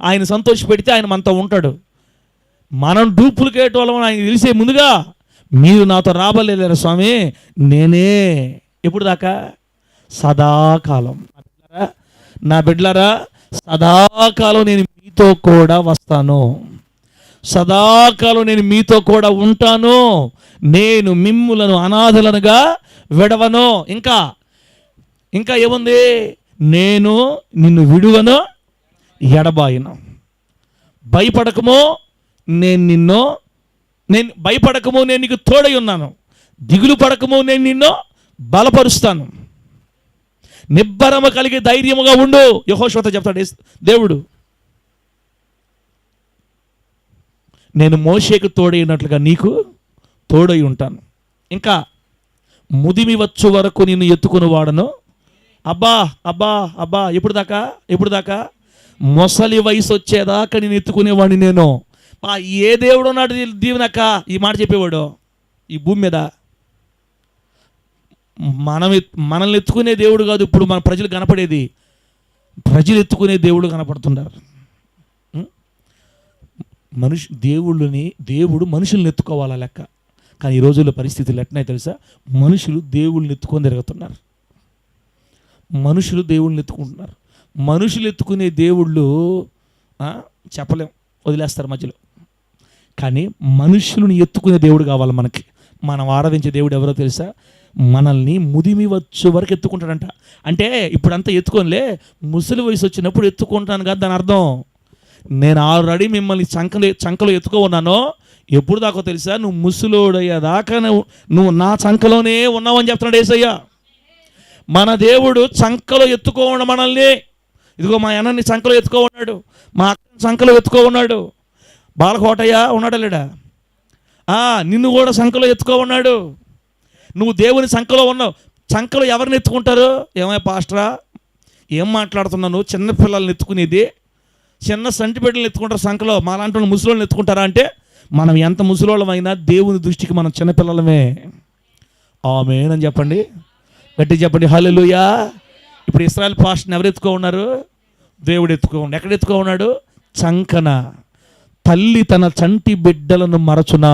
ఆయన సంతోషపెడితే ఆయన మనతో ఉంటాడు. మనం డూప్లికేట్ వాళ్ళం ఆయన తెలిసే ముందుగా మీరు నాతో రాబలేరు స్వామి, నేనే. ఎప్పుడు దాకా? సదాకాలం. నా బిడ్డలారా, సదాకాలం నేను మీతో కూడా వస్తాను, సదాకాలం నేను మీతో కూడా ఉంటాను, నేను మిమ్ములను అనాథలనుగా విడవను. ఇంకా ఏముంది? నేను నిన్ను విడువను, ఎడబాయను. భయపడకము, నేను నీకు తోడై ఉన్నాను. దిగులు పడకము, నేను నిన్ను బలపరుస్తాను. నిబ్బరము కలిగి ధైర్యముగా ఉండు. యెహోషువతో చెప్తాడు దేవుడు, నేను మోషేకు తోడైనట్లుగా నీకు తోడై ఉంటాను. ఇంకా ముదిమి వచ్చు వరకు నిన్ను ఎత్తుకుని వాడను. అబ్బా అబ్బా అబ్బా ఎప్పుడు దాకా మొసలి వయసు వచ్చేదాకా నేను ఎత్తుకునేవాడిని నేను. ఏ దేవుడు ఉన్నాడు దీవెనక్క ఈ మాట చెప్పేవాడు ఈ భూమి మీద? మనల్ని ఎత్తుకునే దేవుడు కాదు ఇప్పుడు మన ప్రజలు కనపడేది, ప్రజలు ఎత్తుకునే దేవుడు కనపడుతున్నారు. దేవుడు మనుషుల్ని ఎత్తుకోవాలా లెక్క. కానీ ఈ రోజుల్లో పరిస్థితులు ఎట్లనే తెలుసా? మనుషులు దేవుళ్ళని ఎత్తుకొని తిరుగుతున్నారు. మనుషులు దేవుళ్ళని ఎత్తుకుంటున్నారు. మనుషులు ఎత్తుకునే దేవుళ్ళు చెప్పలేం, వదిలేస్తారు మధ్యలో. కానీ మనుషులను ఎత్తుకునే దేవుడు కావాలి మనకి. మనం ఆరాధించే దేవుడు ఎవరో తెలుసా? మనల్ని ముదిమి వచ్చు వరకు ఎత్తుకుంటాడంట. అంటే ఇప్పుడంతా ఎత్తుకోనిలే, ముసలి వయసు వచ్చినప్పుడు ఎత్తుకుంటాను కదా దాని అర్థం. నేను ఆల్రెడీ మిమ్మల్ని చంకలో ఎత్తుకో ఉన్నాను. ఎప్పుడు దాకా తెలుసా? నువ్వు ముసలోడయ్యేదాకా నువ్వు నా చంకలోనే ఉన్నావని చెప్తున్నాడు యేసయ్య. మన దేవుడు చంకలో ఎత్తుకోవడం మనల్ని. ఇదిగో మా అన్నని చంకలో ఎత్తుకో ఉన్నాడు, మా అక్కని చంకలో ఎత్తుకో ఉన్నాడు. బాలకోటయ్య ఉన్నాడా లేడా? నిన్ను కూడా చంకలో ఎత్తుకో ఉన్నాడు. నువ్వు దేవుని చంకలో ఉన్నావు. చంకలో ఎవరిని ఎత్తుకుంటారు? ఏమయ్య పాస్టరా ఏం మాట్లాడుతున్నాను? చిన్నపిల్లల్ని ఎత్తుకునేది, చిన్న సంటి బిడ్డలను ఎత్తుకుంటారు చంకలో. మాలాంటి వాళ్ళు ముసలోళ్ళని ఎత్తుకుంటారా అంటే, మనం ఎంత ముసలోళ్ళమైనా దేవుని దృష్టికి మనం చిన్నపిల్లలమే. ఆమేన్ అని చెప్పండి, గట్టి చెప్పండి హల్లెలూయా. ఇప్పుడు ఇశ్రాయేల్ పాస్టర్ని ఎవరు ఎత్తుకో ఉన్నారు? దేవుడు ఎత్తుకో ఉన్నాడు. ఎక్కడ ఎత్తుకో ఉన్నాడు? చంకన. తల్లి తన చంటి బిడ్డలను మరచునా?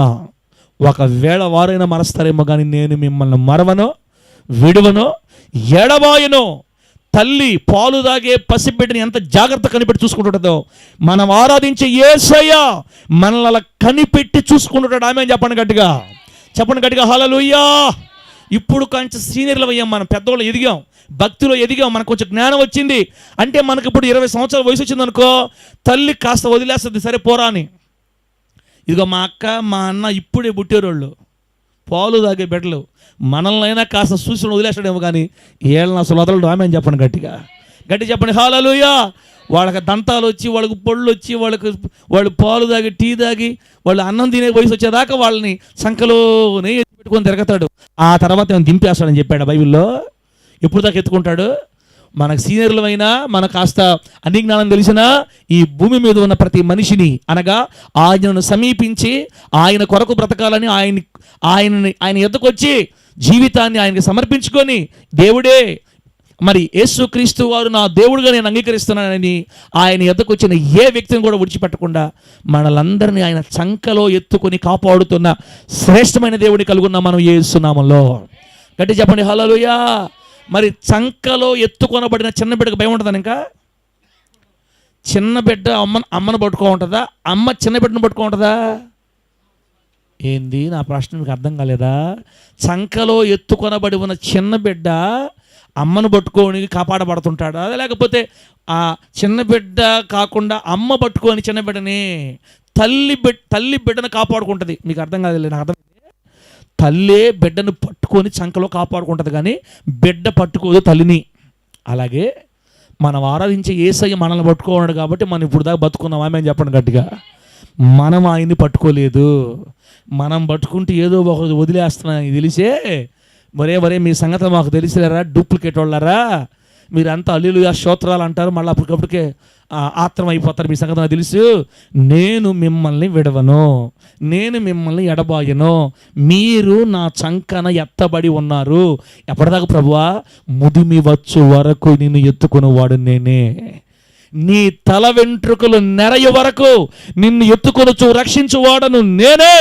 ఒకవేళ వారైనా మరస్తారేమో కానీ నేను మిమ్మల్ని మరవను, విడువను, ఎడబాయను. తల్లి పాలు తాగే పసిబిడ్డని ఎంత జాగ్రత్త కనిపెట్టి చూసుకుంటుంటుందో, మనం ఆరాధించే యేసయ్య మనల్ని అలా కనిపెట్టి చూసుకుంటుంటాడు. ఆమేన్ చెప్పండి గట్టిగా, చెప్పండి గట్టిగా హల్లెలూయా. ఇప్పుడు కొంచెం సీనియర్లు అయ్యాం, మనం పెద్దవాళ్ళు ఎదిగాం, భక్తిలో ఎదిగాం, మనకు కొంచెం జ్ఞానం వచ్చింది అంటే మనకు ఇప్పుడు 20 సంవత్సరాల వయసు వచ్చిందనుకో, తల్లి కాస్త వదిలేస్తుంది, సరే పోరా అని. ఇదిగో మా అక్క మా అన్న ఇప్పుడే పుట్టేరోళ్ళు, పాలు తాగే బిడ్డలు. మనల్నైనా కాస్త చూసి వదిలేస్తాడేమో కానీ ఏళ్ళని అసలు వదలడు. ఆమె అని చెప్పండి గట్టిగా, గట్టి చెప్పండి హల్లెలూయా. వాళ్ళకి దంతాలు వచ్చి, వాళ్ళకి పళ్ళు వచ్చి, వాళ్ళు పాలు తాగి టీ తాగి వాళ్ళు అన్నం తినే వయసు వచ్చేదాకా వాళ్ళని సంకలోనే పెట్టుకొని తిరగతాడు. ఆ తర్వాత ఏమైనా దింపేస్తాడని చెప్పాడు బైబిల్లో. ఎప్పుడు దాకా ఎత్తుకుంటాడు? మనకు సీనియర్లమైనా, మనకు కాస్త అన్ని జ్ఞానం తెలిసినా, ఈ భూమి మీద ఉన్న ప్రతి మనిషిని అనగా ఆయనను సమీపించి ఆయన కొరకు బ్రతకాలని ఆయన ఎద్దకు వచ్చి జీవితాన్ని ఆయనకి సమర్పించుకొని, దేవుడే మరి యేసుక్రీస్తు వారు నా దేవుడుగా నేను అంగీకరిస్తున్నానని ఆయన ఎద్దకు వచ్చిన ఏ వ్యక్తిని కూడా విడిచిపెట్టకుండా మనలందరినీ ఆయన చంకలో ఎత్తుకొని కాపాడుతున్న శ్రేష్టమైన దేవుడిని కలుగున్న మనం యేసు నామములో. గట్టి చెప్పండి హల్లెలూయా. మరి చంకలో ఎత్తుకొనబడిన చిన్న బిడ్డకు భయం ఉంటుందని? ఇంకా చిన్న బిడ్డ అమ్మను పట్టుకో ఉంటుందా? అమ్మ చిన్న బిడ్డను పట్టుకో ఉంటుందా? ఏంది నా ప్రశ్న మీకు అర్థం కాలేదా? చంకలో ఎత్తుకొనబడి ఉన్న చిన్న బిడ్డ అమ్మను పట్టుకొని కాపాడబడుతుంటాడా? లేకపోతే ఆ చిన్న బిడ్డ కాకుండా అమ్మ పట్టుకొని చిన్న బిడ్డని తల్లి బిడ్డను కాపాడుకుంటుంది. మీకు అర్థం కాదు, నాకు అర్థం. తల్లే బిడ్డను పట్టుకొని చంకలో కాపాడుకుంటుంది కానీ బిడ్డ పట్టుకోదు తల్లిని. అలాగే మనం ఆరాధించే యేసయ్య మనల్ని పట్టుకోన్నాడు కాబట్టి మనం ఇప్పుడు దాకా బతుకున్నాం. ఆమె చెప్పండి గట్టిగా. మనం ఆయన్ని పట్టుకోలేదు. మనం పట్టుకుంటే ఏదో ఒకటి వదిలేస్తున్నాను తెలిసే, మరే మీ సంగతి మాకు తెలిసిలేరా డూప్లికేట్ వాళ్ళారా, మీరంతా హల్లెలూయా స్తోత్రాలు అంటారు, మళ్ళీ అప్పటికప్పటికే ఆత్రం అయిపోతారు. మీ సంగతి నాకు తెలుసు. నేను మిమ్మల్ని విడవను, నేను మిమ్మల్ని ఎడబాయను, మీరు నా చంకన ఎత్తబడి ఉన్నారు. ఎప్పటిదాకా ప్రభువా? ముదిమి వచ్చు వరకు నిన్ను ఎత్తుకునేవాడు నేనే. నీ తల వెంట్రుకలు నెరయ వరకు నిన్ను ఎత్తుకొనొచ్చు రక్షించువాడను నేనే.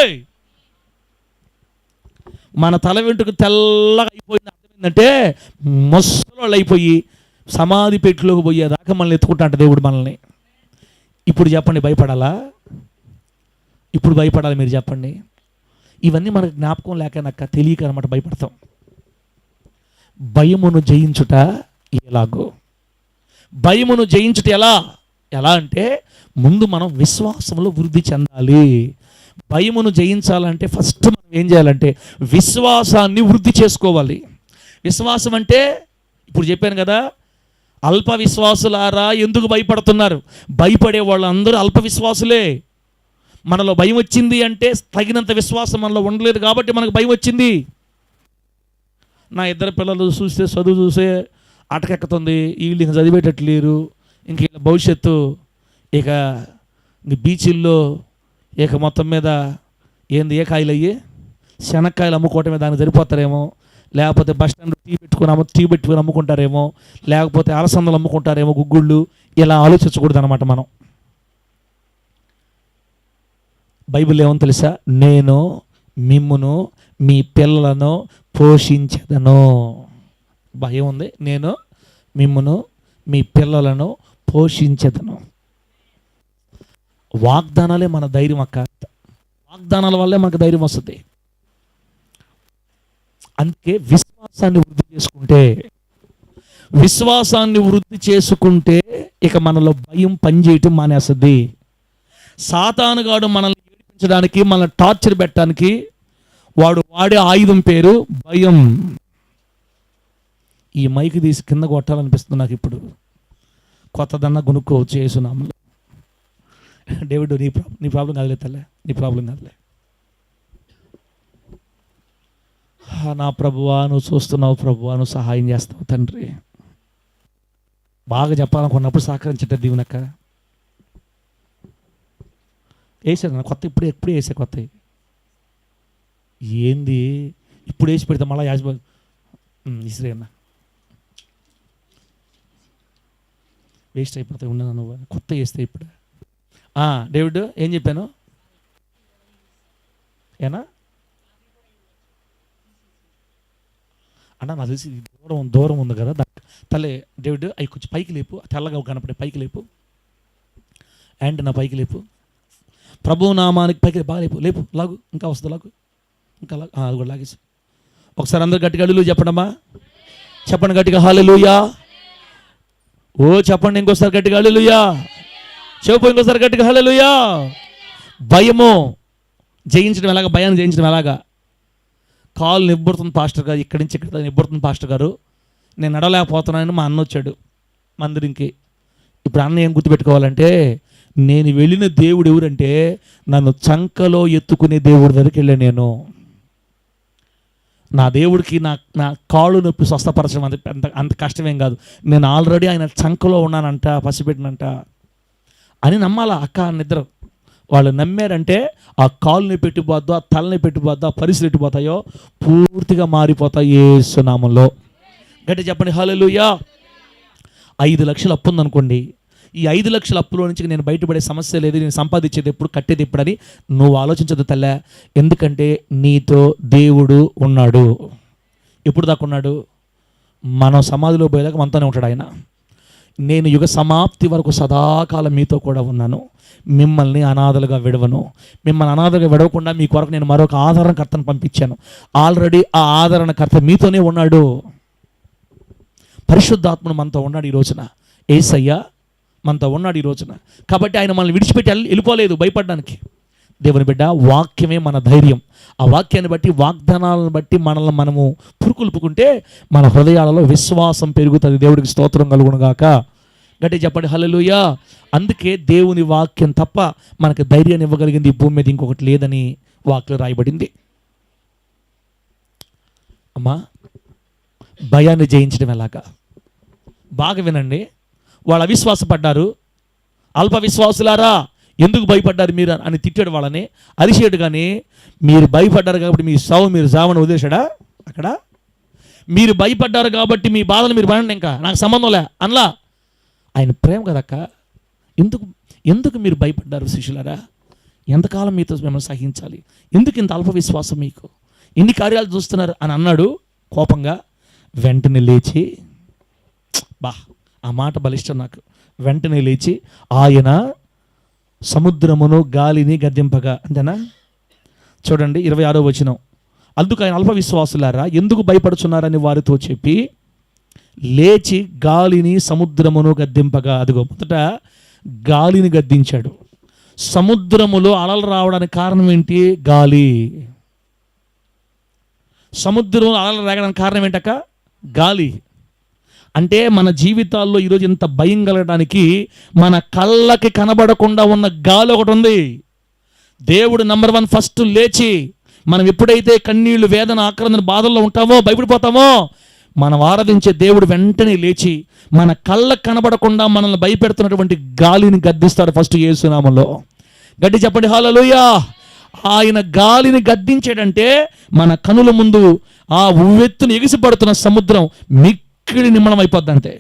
మన తల వెంట్రుక తెల్లగా అయిపోయింది అర్థమైందంటే ముసలోళ్ళు అయిపోయి సమాధి పెట్టిలోకి పోయేదాకా మనల్ని ఎత్తుకుంటా దేవుడు మనల్ని. ఇప్పుడు చెప్పండి భయపడాలా? ఇప్పుడు భయపడాలి మీరు చెప్పండి. ఇవన్నీ మనకు జ్ఞాపకం లేకనక్క తెలియక అనమాట భయపడతాం. భయమును జయించుట ఎలాగో? భయమును జయించుట ఎలా అంటే ముందు మనం విశ్వాసంలో వృద్ధి చెందాలి. భయమును జయించాలంటే ఫస్ట్ మనం ఏం చేయాలంటే విశ్వాసాన్ని వృద్ధి చేసుకోవాలి. విశ్వాసం అంటే ఇప్పుడు చెప్పాను కదా, అల్ప విశ్వాసులారా ఎందుకు భయపడుతున్నారు? భయపడే వాళ్ళందరూ అల్ప విశ్వాసులే. మనలో భయం వచ్చింది అంటే తగినంత విశ్వాసం మనలో ఉండలేదు కాబట్టి మనకు భయం వచ్చింది. నా 2 పిల్లలు చూస్తే చదువు చూసే అటకెక్కుతుంది, వీళ్ళు ఇంక చదివేటట్లేరు, ఇంక వీళ్ళ భవిష్యత్తు ఇక బీచీల్లో ఇక మొత్తం మీద ఏంది, ఏ కాయలు అయ్యి శనక్కాయలు అమ్ముకోవటమే దానికి సరిపోతారేమో, లేకపోతే బస్ స్టాండ్ టీ పెట్టుకుని అమ్ముకుంటారేమో, లేకపోతే అలసందలు అమ్ముకుంటారేమో, గుగ్గుళ్ళు, ఇలా ఆలోచించకూడదు అనమాట. మనం బైబిల్ ఏమో తెలుసా, నేను మిమ్మును మీ పిల్లలను పోషించదను. భయం ఉంది, నేను మిమ్మును మీ పిల్లలను పోషించదను. వాగ్దానాలే మన ధైర్యం అక్క. వాగ్దానాల వల్లే మనకు ధైర్యం వస్తుంది. అందుకే విశ్వాసాన్ని వృద్ధి చేసుకుంటే ఇక మనలో భయం పనిచేయటం మానేస్తుంది. సాతానుగాడు మనల్ని ఏడిపించడానికి, మనల్ని టార్చర్ పెట్టడానికి వాడు వాడే ఆయుధం పేరు భయం. ఈ మైక్ తీసి కింద కొట్టాలనిపిస్తుంది నాకు ఇప్పుడు. కొత్తదన్నా కొనుక్కోవచ్చు యేసునామములో. డేవిడ్, నీ ప్రాబ్లం కాదులే తల్లే, నీ ప్రాబ్లం కాదులే. నా ప్రభువా, నువ్వు చూస్తున్నావు ప్రభువా, నువ్వు సహాయం చేస్తావు తండ్రి. బాగా చెప్పాలనుకున్నప్పుడు సహకరించట దీవునక్క. వేసాను కొత్త, ఎప్పుడు వేసా కొత్త. ఏంది ఇప్పుడు వేసి పెడితే మళ్ళీ ఇసురే అన్న వేస్ట్ అయిపోతాయి. ఉండను నువ్వు కొత్త వేస్తే ఇప్పుడు. డేవిడ్ ఏం చెప్పాను ఏనా అన్న, నాకు తెలిసి దూరం ఉంది కదా తల్లి. డేవిడ్ అవి కొంచెం పైకి లేపు, తెల్లగా కనపడే పైకి లేపు, అండ్ నా పైకి లేపు, ప్రభు నామానికి పైకి బాగా లేపు, లేపు, లాగు, ఇంకా వస్తుంది, లాగు, ఇంకా లాగు, అది కూడా లాగేసి. ఒకసారి అందరు గట్టిగా హల్లెలూయా చెప్పండమ్మా, చెప్పండి గట్టిగా హల్లెలూయా. ఓ చెప్పండి ఇంకోసారి గట్టిగా హల్లెలూయా. చెప్పు ఇంకోసారి గట్టిగా హల్లెలూయా. భయము జయించడం ఎలాగా, భయాన్ని జయించడం ఎలాగా? కాలు నిబ్బుడుతుంది పాస్టర్ గారు, ఇక్కడి నుంచి ఇక్కడ నిబ్బుడుతుంది పాస్టర్ గారు, నేను నడవలేకపోతున్నానని మా అన్న వచ్చాడు మందిరంకి. ఇప్పుడు అన్న ఏం గుర్తుపెట్టుకోవాలంటే, నేను వెళ్ళిన దేవుడు ఎవరంటే నన్ను చంకలో ఎత్తుకునే దేవుడి దగ్గరికి వెళ్ళాను నేను. నా దేవుడికి నా కాళ్ళు నొప్పి స్వస్థపరచడం అంత కష్టమేం కాదు. నేను ఆల్రెడీ ఆయన చంకలో ఉన్నానంట, పసిపెట్టినంట అని నమ్మాలా అక్క నిద్ర. వాళ్ళు నమ్మారంటే ఆ కాలుని పెట్టిపోద్దు, ఆ తలని పెట్టిపోద్దు, ఆ పరిస్థితులు ఎట్టిపోతాయో పూర్తిగా మారిపోతాయి యేసు నామములో. గట్టి చెప్పండి హల్లెలూయా. 5 లక్షలు అప్పు ఉందనుకోండి, ఈ 5 లక్షల అప్పులో నుంచి నేను బయటపడే సమస్య లేదు, నేను సంపాదించేది ఎప్పుడు, కట్టేది ఎప్పుడని నువ్వు ఆలోచించదు తల్లా. ఎందుకంటే నీతో దేవుడు ఉన్నాడు. ఎప్పుడు దాకా ఉన్నాడు? మనం సమాధిలో పోయేదాకా మనతోనే ఉంటాడు ఆయన. నేను యుగ సమాప్తి వరకు సదాకాలం మీతో కూడా ఉన్నాను, మిమ్మల్ని అనాథలుగా విడవను. మిమ్మల్ని అనాథలుగా విడవకుండా మీ కొరకు నేను మరొక ఆదరణకర్తను పంపించాను. ఆల్రెడీ ఆ ఆదరణకర్త మీతోనే ఉన్నాడు. పరిశుద్ధాత్ముడు మనతో ఉన్నాడు ఈ రోజున. యేసయ్య మనతో ఉన్నాడు ఈ రోజున. కాబట్టి ఆయన మనల్ని విడిచిపెట్టి వెళ్ళిపోలేదు భయపడడానికి. దేవుని బిడ్డ, వాక్యమే మన ధైర్యం. ఆ వాక్యాన్ని బట్టి, వాగ్దానాలను బట్టి మనల్ని మనము పురుకొల్పుకుంటే మన హృదయాలలో విశ్వాసం పెరుగుతుంది. దేవుడికి స్తోత్రం కలుగును గాక. గట్టి చెప్పండి హల్లెలూయా. అందుకే దేవుని వాక్యం తప్ప మనకు ధైర్యాన్ని ఇవ్వగలిగింది ఈ భూమి మీద ఇంకొకటి లేదని వాక్యం రాయబడింది. అమ్మా, భయాన్ని జయించడం ఎలాగా? బాగా వినండి. వాళ్ళు అవిశ్వాసపడ్డారు. అల్ప విశ్వాసులారా ఎందుకు భయపడ్డారు మీరు అని తిట్టాడు వాళ్ళని, అరిచేడు. కానీ మీరు భయపడ్డారు కాబట్టి మీ సావు మీరు సావని వదిలేశాడా అక్కడ? మీరు భయపడ్డారు కాబట్టి మీ బాధలు మీరు పడండి, ఇంకా నాకు సంబంధం లే అనలా. ఆయన ప్రేమ కదక్క. ఎందుకు మీరు భయపడ్డారు శిష్యులారా? ఎంతకాలం మీతో మిమ్మల్ని సహించాలి? ఎందుకు ఇంత అల్ప విశ్వాసం మీకు? ఎన్ని కార్యాలు చూస్తున్నారు అని అన్నాడు కోపంగా. వెంటనే లేచి, ఆ మాట బలిష్టం నాకు. వెంటనే లేచి ఆయన సముద్రమును గాలిని గద్దింపగా, అంతేనా? చూడండి 26వ వచనం. అందుకు ఆయన అల్ప విశ్వాసులారా ఎందుకు భయపడుచున్నారని వారితో చెప్పి లేచి గాలిని సముద్రమును గద్దింపగా. అదిగో మొదట గాలిని గద్దించాడు. సముద్రములో అలలు రావడానికి కారణం ఏంటి? గాలి. సముద్రంలో అలలు రాగడానికి కారణం ఏంటక్క? గాలి. అంటే మన జీవితాల్లో ఈరోజు ఇంత భయం కలగడానికి మన కళ్ళకి కనబడకుండా ఉన్న గాలి ఒకటి ఉంది. దేవుడు నంబర్ 1 ఫస్ట్ లేచి, మనం ఎప్పుడైతే కన్నీళ్లు, వేదన, ఆక్రందన, బాధల్లో ఉంటామో, భయపడిపోతామో, మనం ఆరాధించే దేవుడు వెంటనే లేచి మన కళ్ళకు కనబడకుండా మనల్ని భయపెడుతున్నటువంటి గాలిని గద్దిస్తాడు ఫస్ట్ యేసునామంలో. గట్టి చెప్పండి హల్లెలూయా. ఆయన గాలిని గద్దించాడంటే మన కనుల ముందు ఆ ఉవ్వెత్తున ఎగిసిపడుతున్న సముద్రం మిక్కిలి నిమ్మలం అయిపోద్ది అంతే.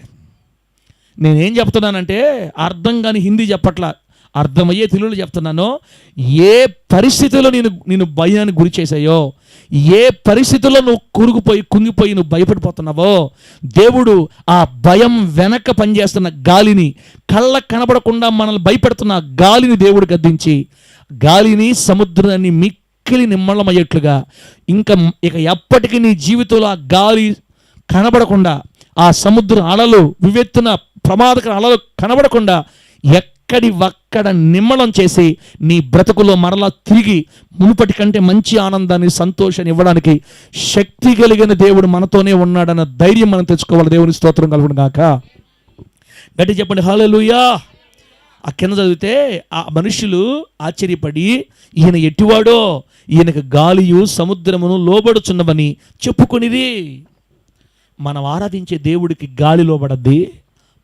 నేనేం చెప్తున్నానంటే అర్థం కాని హిందీ చెప్పట్లా, అర్థమయ్యే తెలుగులో చెప్తున్నాను. ఏ పరిస్థితుల్లో నేను భయానికి గురి చేశాయో, ఏ పరిస్థితుల్లో నువ్వు కుంగిపోయి నువ్వు భయపడిపోతున్నావో, దేవుడు ఆ భయం వెనక పనిచేస్తున్న గాలిని, కళ్ళకు కనబడకుండా మనల్ని భయపెడుతున్న గాలిని దేవుడు గద్దించి గాలిని సముద్రాన్ని మిక్కిలి నిమ్మలమయ్యేట్లుగా ఇక ఎప్పటికీ నీ జీవితంలో ఆ గాలి కనబడకుండా, ఆ సముద్ర అలలు వివెత్తున ప్రమాదకర అలలు కనబడకుండా ఒక్కడ నిమ్మలం చేసి నీ బ్రతుకులో మరలా తిరిగి మునుపటి కంటే మంచి ఆనందాన్ని, సంతోషాన్ని ఇవ్వడానికి శక్తి కలిగిన దేవుడు మనతోనే ఉన్నాడన్న ధైర్యం మనం తెచ్చుకోవాలి. దేవుని స్తోత్రం కలుగును గాక. గట్టి చెప్పండి హల్లెలూయా. ఆ కింద చదివితే ఆ మనుషులు ఆశ్చర్యపడి ఈయన ఎట్టివాడో, ఈయనకు గాలియు సముద్రమును లోబడుచున్నవని చెప్పుకొనిది. మనం ఆరాధించే దేవుడికి గాలి లోబడద్ది,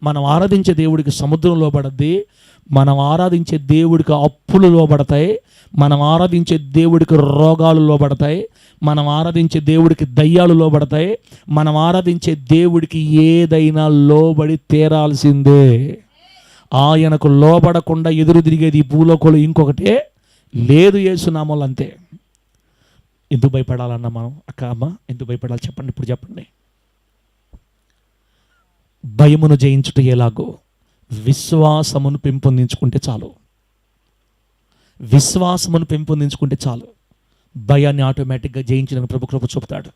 మనం ఆరాధించే దేవుడికి సముద్రం లోబడద్ది, మనం ఆరాధించే దేవుడికి అప్పులు లోబడతాయి, మనం ఆరాధించే దేవుడికి రోగాలు లోబడతాయి, మనం ఆరాధించే దేవుడికి దయ్యాలు లోబడతాయి, మనం ఆరాధించే దేవుడికి ఏదైనా లోబడి తీరాల్సిందే. ఆయనకు లోబడకుండా ఎదురు తిరిగేది ఈ భూలోకంలో ఇంకొకటే లేదు. యేసునామములో అంతే. ఎందుకు భయపడాలన్నా మనం? అక్క అమ్మ ఎందుకు భయపడాలి చెప్పండి, ఇప్పుడు చెప్పండి. భయమును జయించుట ఎలాగో విశ్వాసమును పెంపొందించుకుంటే చాలు. విశ్వాసమును పెంపొందించుకుంటే చాలు. భయాన్ని ఆటోమేటిక్గా జయించడానికి ప్రభు కృప చూపుతాడు.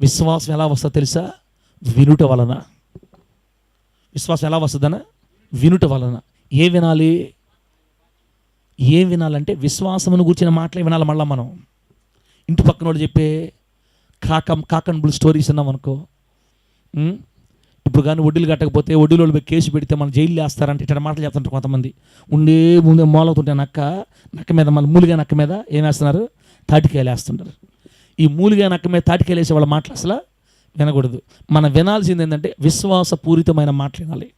విశ్వాసం ఎలా వస్తుందో తెలుసా? వినుట వలన. విశ్వాసం ఎలా వస్తుందనా? వినుట వలన. ఏం వినాలి? ఏం వినాలంటే విశ్వాసమును గురించిన మాటలే వినాలి. మళ్ళీ మనం ఇంటి పక్కన వాళ్ళు చెప్పే కాకన్ బుల్ స్టోరీస్ విన్నాం అనుకో, ఇప్పుడు కానీ వడ్డీలు కట్టకపోతే వడ్డీలో కేసు పెడితే మనం జైలు వేస్తారంటే ఇట్లా మాటలు చెప్తుంటారు కొంతమంది. ముందే మూలవుతుంటే నక్క మీద మళ్ళీ మూలిగా నక్క మీద ఏం వేస్తున్నారు? తాటికాయలు వేస్తుంటారు. ఈ మూలిగా నక్క మీద తాటికాయలు వేసే వాళ్ళ మాటలు అసలు వినకూడదు. మనం వినాల్సింది ఏంటంటే విశ్వాసపూరితమైన మాటలు వినాలి.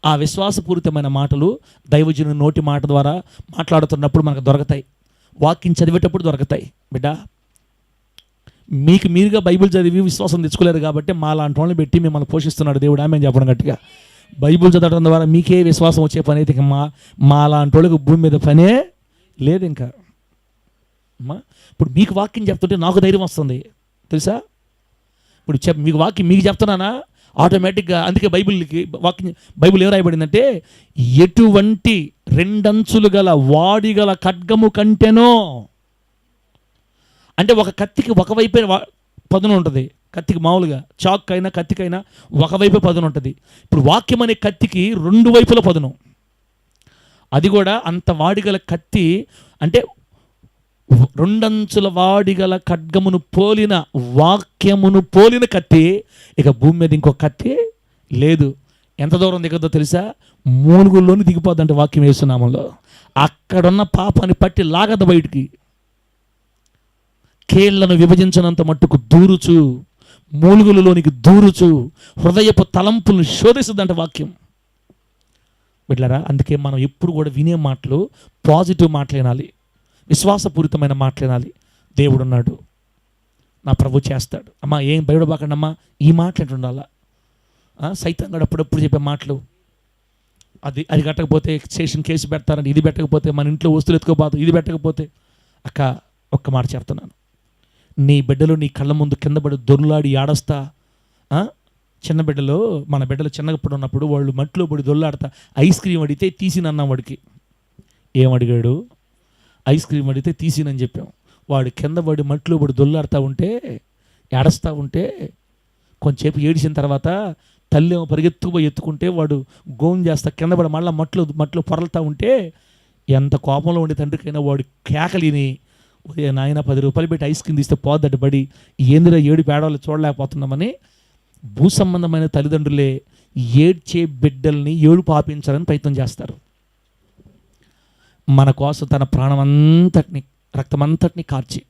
ఆ విశ్వాసపూరితమైన మాటలు దైవజనుని నోటి మాట ద్వారా మాట్లాడుతున్నప్పుడు మనకు దొరుకుతాయి. వాక్యం చదివేటప్పుడు దొరుకుతాయి. బిడ్డ, మీకు మీరుగా బైబిల్ చదివి విశ్వాసం తెచ్చుకోలేరు కాబట్టి మా లాంటి వాళ్ళని పెట్టి మిమ్మల్ని పోషిస్తున్నాడు దేవుడు. ఆమె చెప్పడం గట్టిగా. బైబిల్ చదవడం ద్వారా మీకే విశ్వాసం వచ్చే పని అయితే ఇక మా లాంటి వాళ్ళకి భూమి మీద పనే లేదు ఇంకా. ఇప్పుడు మీకు వాక్యం చెప్తుంటే నాకు ధైర్యం వస్తుంది తెలుసా. ఇప్పుడు మీకు వాక్యం మీకు చెప్తున్నానా ఆటోమేటిక్గా. అందుకే బైబిల్ ఏం రాయబడిందంటే, ఎటువంటి రెండంచులు గల వాడిగల ఖడ్గము కంటేనో, అంటే ఒక కత్తికి ఒకవైపే పదును ఉంటుంది. కత్తికి మామూలుగా చాక్ అయినా కత్తికైనా ఒకవైపే పదును ఉంటుంది. ఇప్పుడు వాక్యం అనే కత్తికి రెండు వైపుల పదును. అది కూడా అంత వాడిగల కత్తి అంటే రెండంచుల వాడిగల ఖడ్గమును పోలిన వాక్యమును పోలిన కత్తి ఇక భూమి మీద ఇంకొక కత్తి లేదు. ఎంత దూరం దిగదో తెలుసా? మూలుగుల్లోని దిగిపోద్దంటే వాక్యం యేసునామములో. అక్కడున్న పాపాన్ని పట్టి లాగదు బయటికి. కేళ్లను విభజించినంత మట్టుకు దూరుచు, మూలుగులలోనికి దూరుచు, హృదయపు తలంపులను శోధిస్తుందంటే వాక్యం. బిడ్డలారా, అందుకే మనం ఎప్పుడు కూడా వినే మాటలు పాజిటివ్ మాటలు వినాలి, విశ్వాసపూరితమైన మాటలు వినాలి. దేవుడు ఉన్నాడు, నా ప్రభు చేస్తాడు. అమ్మా ఏం భయపడబాకండి అమ్మా, ఈ మాటలు ఏంటి ఉండాలా? సైతంగా అప్పుడప్పుడు చెప్పే మాటలు, అది కట్టకపోతే స్టేషన్ కేసు పెడతారని, ఇది పెట్టకపోతే మన ఇంట్లో వస్తువులు ఎత్తుకోపోతాం, ఇది పెట్టకపోతే. అక్క ఒక్క మాట చెప్తున్నాను, నీ బిడ్డలు నీ కళ్ళ ముందు కింద పడి దొర్లాడి ఆడస్తా. చిన్న బిడ్డలు, మన బిడ్డలు చిన్నప్పుడు ఉన్నప్పుడు వాళ్ళు మట్టిలో పడి దొర్లాడతా. ఐస్ క్రీమ్ అడిగితే తీసినన్నాం వాడికి. ఏమడిగాడు? ఐస్ క్రీమ్ అడిగితే తీసినని చెప్పాం. వాడు కింద పడి మట్టిలో పడి దొల్లాడుతూ ఉంటే, ఏడుస్తూ ఉంటే, కొంచెంసేపు ఏడిసిన తర్వాత తల్లి ఏమో పరిగెత్తుకుపోయి ఎత్తుకుంటే వాడు గోం చేస్తా కింద పడి మళ్ళీ మట్టిలో పొరలుతూ ఉంటే, ఎంత కోపంలో ఉండే తండ్రికైనా వాడు కేకలిని, నాయన 10 రూపాయలు పెట్టి ఐస్ క్రీమ్ తీస్తే పోద్దట పడి, ఏందిరా ఏడు పేడవాళ్ళు చూడలేకపోతున్నామని భూ సంబంధమైన తల్లిదండ్రులే ఏడ్చే బిడ్డల్ని ఏడు పాపించాలని ప్రయత్నం చేస్తారు. మన కోసం తన ప్రాణమంతటిని, రక్తమంతటిని కార్చి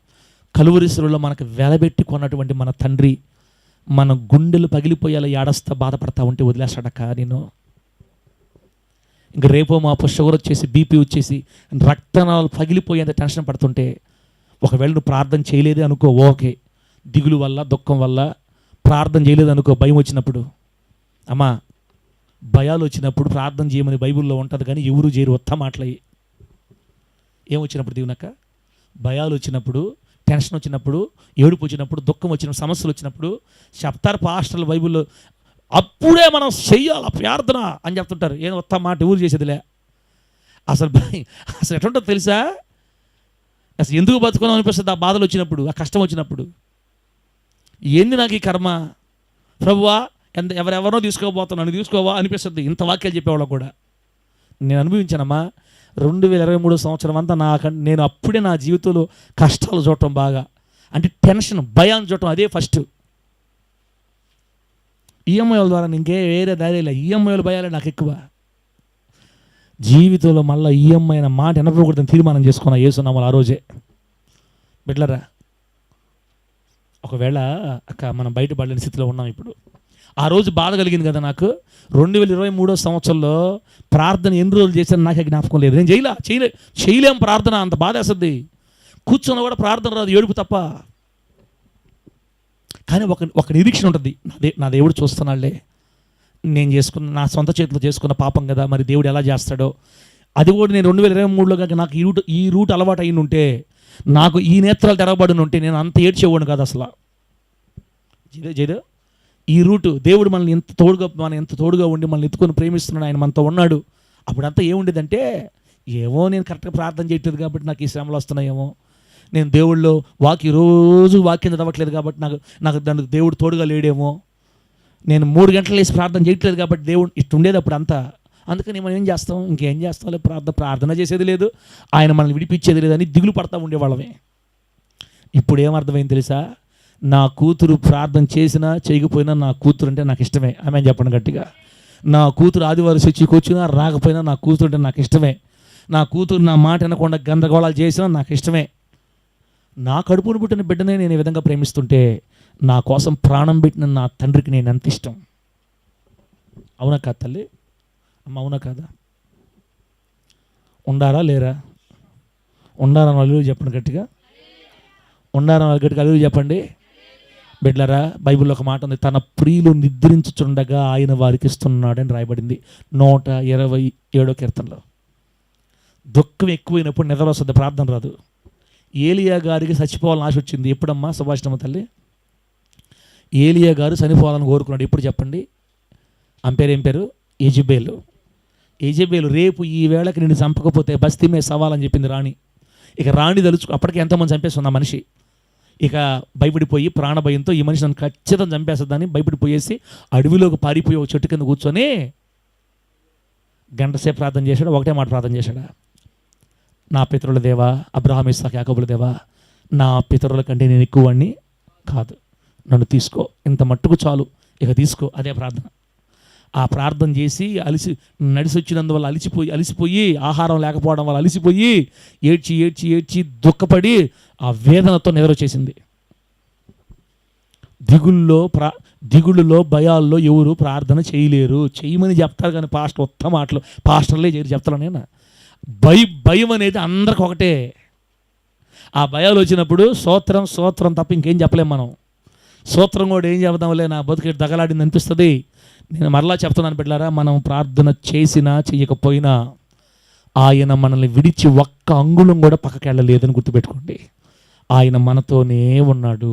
కలువరిశిలలో మనకు వెలబెట్టి కొన్నటువంటి మన తండ్రి మన గుండెలు పగిలిపోయేలా ఏడస్తా బాధపడతా ఉంటే వదిలేస్తాడక్క నేను. ఇంక రేపో మాపో షుగర్ వచ్చేసి బీపీ వచ్చేసి రక్తనాళాలు పగిలిపోయేంత టెన్షన్ పడుతుంటే ఒకవేళ నువ్వు ప్రార్థన చేయలేదే అనుకో, ఓకే, దిగులు వల్ల దుఃఖం వల్ల ప్రార్థన చేయలేదు అనుకో, భయం వచ్చినప్పుడు, అమ్మా భయాలు వచ్చినప్పుడు ప్రార్థన చేయమని బైబిల్లో ఉంటుంది, కానీ ఎవరు చేయరు. ఒత్త మాటలయ్యి ఏమొచ్చినప్పుడు దీవునక్క, భయాలు వచ్చినప్పుడు, టెన్షన్ వచ్చినప్పుడు, ఏడుపు వచ్చినప్పుడు, దుఃఖం వచ్చినప్పుడు, సమస్యలు వచ్చినప్పుడు చెప్తారు పాస్టర్లు బైబిల్లో, అప్పుడే మనం చెయ్యాలి ప్రార్థన అని చెప్తుంటారు. ఏం ఒత్త మాట ఎవరు చేసేదిలే. అసలు ఎట్లుంటుందో తెలుసా, అసలు ఎందుకు బతుకున్నాం అనిపిస్తుంది ఆ బాధలు వచ్చినప్పుడు, ఆ కష్టం వచ్చినప్పుడు. ఏంది నాకు ఈ కర్మ ప్రభువా, ఎవరెవరో తీసుకోబోతున్నాను, తీసుకోవా అనిపిస్తుంది. ఇంత వాక్యాలు చెప్పేవాళ్ళు కూడా నేను అనుభవించానమ్మా. 2023 సంవత్సరం అంతా నేను అప్పుడే నా జీవితంలో కష్టాలు చూడటం బాగా, అంటే టెన్షన్, భయాన్ని చూడటం అదే ఫస్ట్. ఈఎంఐల ద్వారా ఇంకే వేరే దారి లేదు. ఈఎంఐలు భయాలే నాకు ఎక్కువ. జీవితంలో మళ్ళీ ఈఎంఐ అనే మాట వినకూడదని తీర్మానం చేసుకున్నా యేసునామములో ఆ రోజే. బిడ్డలారా, ఒకవేళ అక్క మనం బయటపడలేని స్థితిలో ఉన్నాం ఇప్పుడు. ఆ రోజు బాధ కలిగింది కదా నాకు. 2023 సంవత్సరంలో ప్రార్థన ఎన్ని రోజులు చేశాను నాకే జ్ఞాపకం లేదు. నేను చేయలేం ప్రార్థన, అంత బాధ వేస్తుంది. కూర్చొని కూడా ప్రార్థన రాదు, ఏడుపు తప్ప. కానీ ఒక నిరీక్షణ ఉంటుంది, నా దేవుడు చూస్తున్నాడులే, నేను చేసుకున్న నా సొంత చేతిలో చేసుకున్న పాపం కదా, మరి దేవుడు ఎలా చేస్తాడో. అది కూడా నేను 2023లో కనుక నాకు ఈ రూట్ అలవాటు అయిన ఉంటే, నాకు ఈ నేత్రాలు తెరవబడిన ఉంటే నేను అంత ఏడ్చేవాడిని కాదు అసలు. జయదేవ్, ఈ రూటు దేవుడు మనల్ని ఎంత తోడుగా ఉండి మనల్ని ఎత్తుకొని ప్రేమిస్తున్నాడు, ఆయన మనతో ఉన్నాడు. అప్పుడంతా ఏముండేదంటే, ఏమో నేను కరెక్ట్గా ప్రార్థన చేయట్లేదు కాబట్టి నాకు ఈ శ్రమలు వస్తున్నాయేమో, నేను దేవుళ్ళు రోజు వాక్యం చదవట్లేదు కాబట్టి నాకు దానికి దేవుడు తోడుగా లేడేమో, నేను 3 గంటలు వేసి ప్రార్థన చేయట్లేదు కాబట్టి దేవుడు ఇట్టు ఉండేది అప్పుడు అంతా. అందుకని మనం ఏం చేస్తాం, ఇంకేం చేస్తాం, ప్రార్థన చేసేది లేదు, ఆయన మనల్ని విడిపించేది లేదని దిగులు పడతా ఉండేవాళ్ళమే. ఇప్పుడు ఏమర్థమైంది తెలుసా, నా కూతురు ప్రార్థన చేసినా చేయకపోయినా నా కూతురు అంటే నాకు ఇష్టమే. ఆమె చెప్పండి గట్టిగా. నా కూతురు ఆదివారం చర్చికి వచ్చినా రాకపోయినా నా కూతురు అంటే నాకు ఇష్టమే. నా కూతురు నా మాట వినకుండా గందరగోళాలు చేసినా నాకు ఇష్టమే. నా కడుపును పుట్టిన బిడ్డనే నేను ఈ విధంగా ప్రేమిస్తుంటే, నా కోసం ప్రాణం పెట్టిన నా తండ్రికి నేను ఎంత ఇష్టం. అవునా కాదు తల్లి, అమ్మ అవునా కాదా? ఉండారా లేరా? ఉండారని వాళ్ళు చెప్పండి గట్టిగా. ఉండారని వాళ్ళు గట్టిగా అల్లు చెప్పండి. బిడ్డలారా, బైబిల్లో ఒక మాట ఉంది, తన ప్రియులు నిద్రించుచుండగా ఆయన వారికి ఇస్తున్నాడని రాయబడింది 127వ కీర్తనలో. దుఃఖం ఎక్కువైనప్పుడు నిద్ర వస్తుంది, ప్రార్థన రాదు. ఏలియా గారికి చచ్చిపోవాలని ఆశ వచ్చింది. ఎప్పుడమ్మా సుభాషితమ్మ తల్లి? ఏలియా గారు చనిపోవాలని కోరుకున్నాడు. ఎప్పుడు చెప్పండి? ఏం పేరు? యెజెబెలు రేపు ఈ వేళకి నిన్ను చంపకపోతే బస్తీమే సవాలని చెప్పింది రాణి. ఇక రాణి అప్పటికి ఎంతమంది చంపేస్తుంది ఆ మనిషి. ఇక భయపడిపోయి ప్రాణభయంతో ఈ మనిషి నన్ను ఖచ్చితంగా చంపేస్తుందని భయపడిపోయేసి అడవిలోకి పారిపోయి ఒక చెట్టు కింద కూర్చొని గంటసేపు ప్రార్థన చేశాడు. ఒకటే మాట ప్రార్థన చేశాడా, నా పితరుల దేవా, అబ్రహాం ఇస్సాకు యాకోబుల దేవా, నా పితరుల కంటే నేను ఎక్కువని కాదు, నన్ను తీసుకో, ఇంత మట్టుకు చాలు, ఇక తీసుకో. అదే ప్రార్థన. ఆ ప్రార్థన చేసి నడిచి వచ్చినందువల్ల అలిసిపోయి ఆహారం లేకపోవడం వల్ల అలిసిపోయి ఏడ్చి దుఃఖపడి ఆ వేదనతో నిద్రొచ్చేసింది. దిగుళ్ళలో భయాల్లో ఎవరు ప్రార్థన చేయలేరు. చేయమని చెప్తారు కానీ ఉత్తమ మాటలు పాస్టర్లే చేయరు. చెప్తాను నేను, భయం అనేది అందరికి ఒకటే. ఆ భయాలు వచ్చినప్పుడు స్తోత్రం తప్ప ఇంకేం చెప్పలేం మనం. స్తోత్రం కూడా ఏం చెప్దాంలే, నా బతుకు దగలాడింది అనిపిస్తుంది. నేను మరలా చెప్తున్నాను బిడ్డలారా, మనం ప్రార్థన చేసినా చెయ్యకపోయినా ఆయన మనల్ని విడిచి ఒక్క అంగుళం కూడా పక్కకి వెళ్ళలేదని గుర్తుపెట్టుకోండి. ఆయన మనతోనే ఉన్నాడు,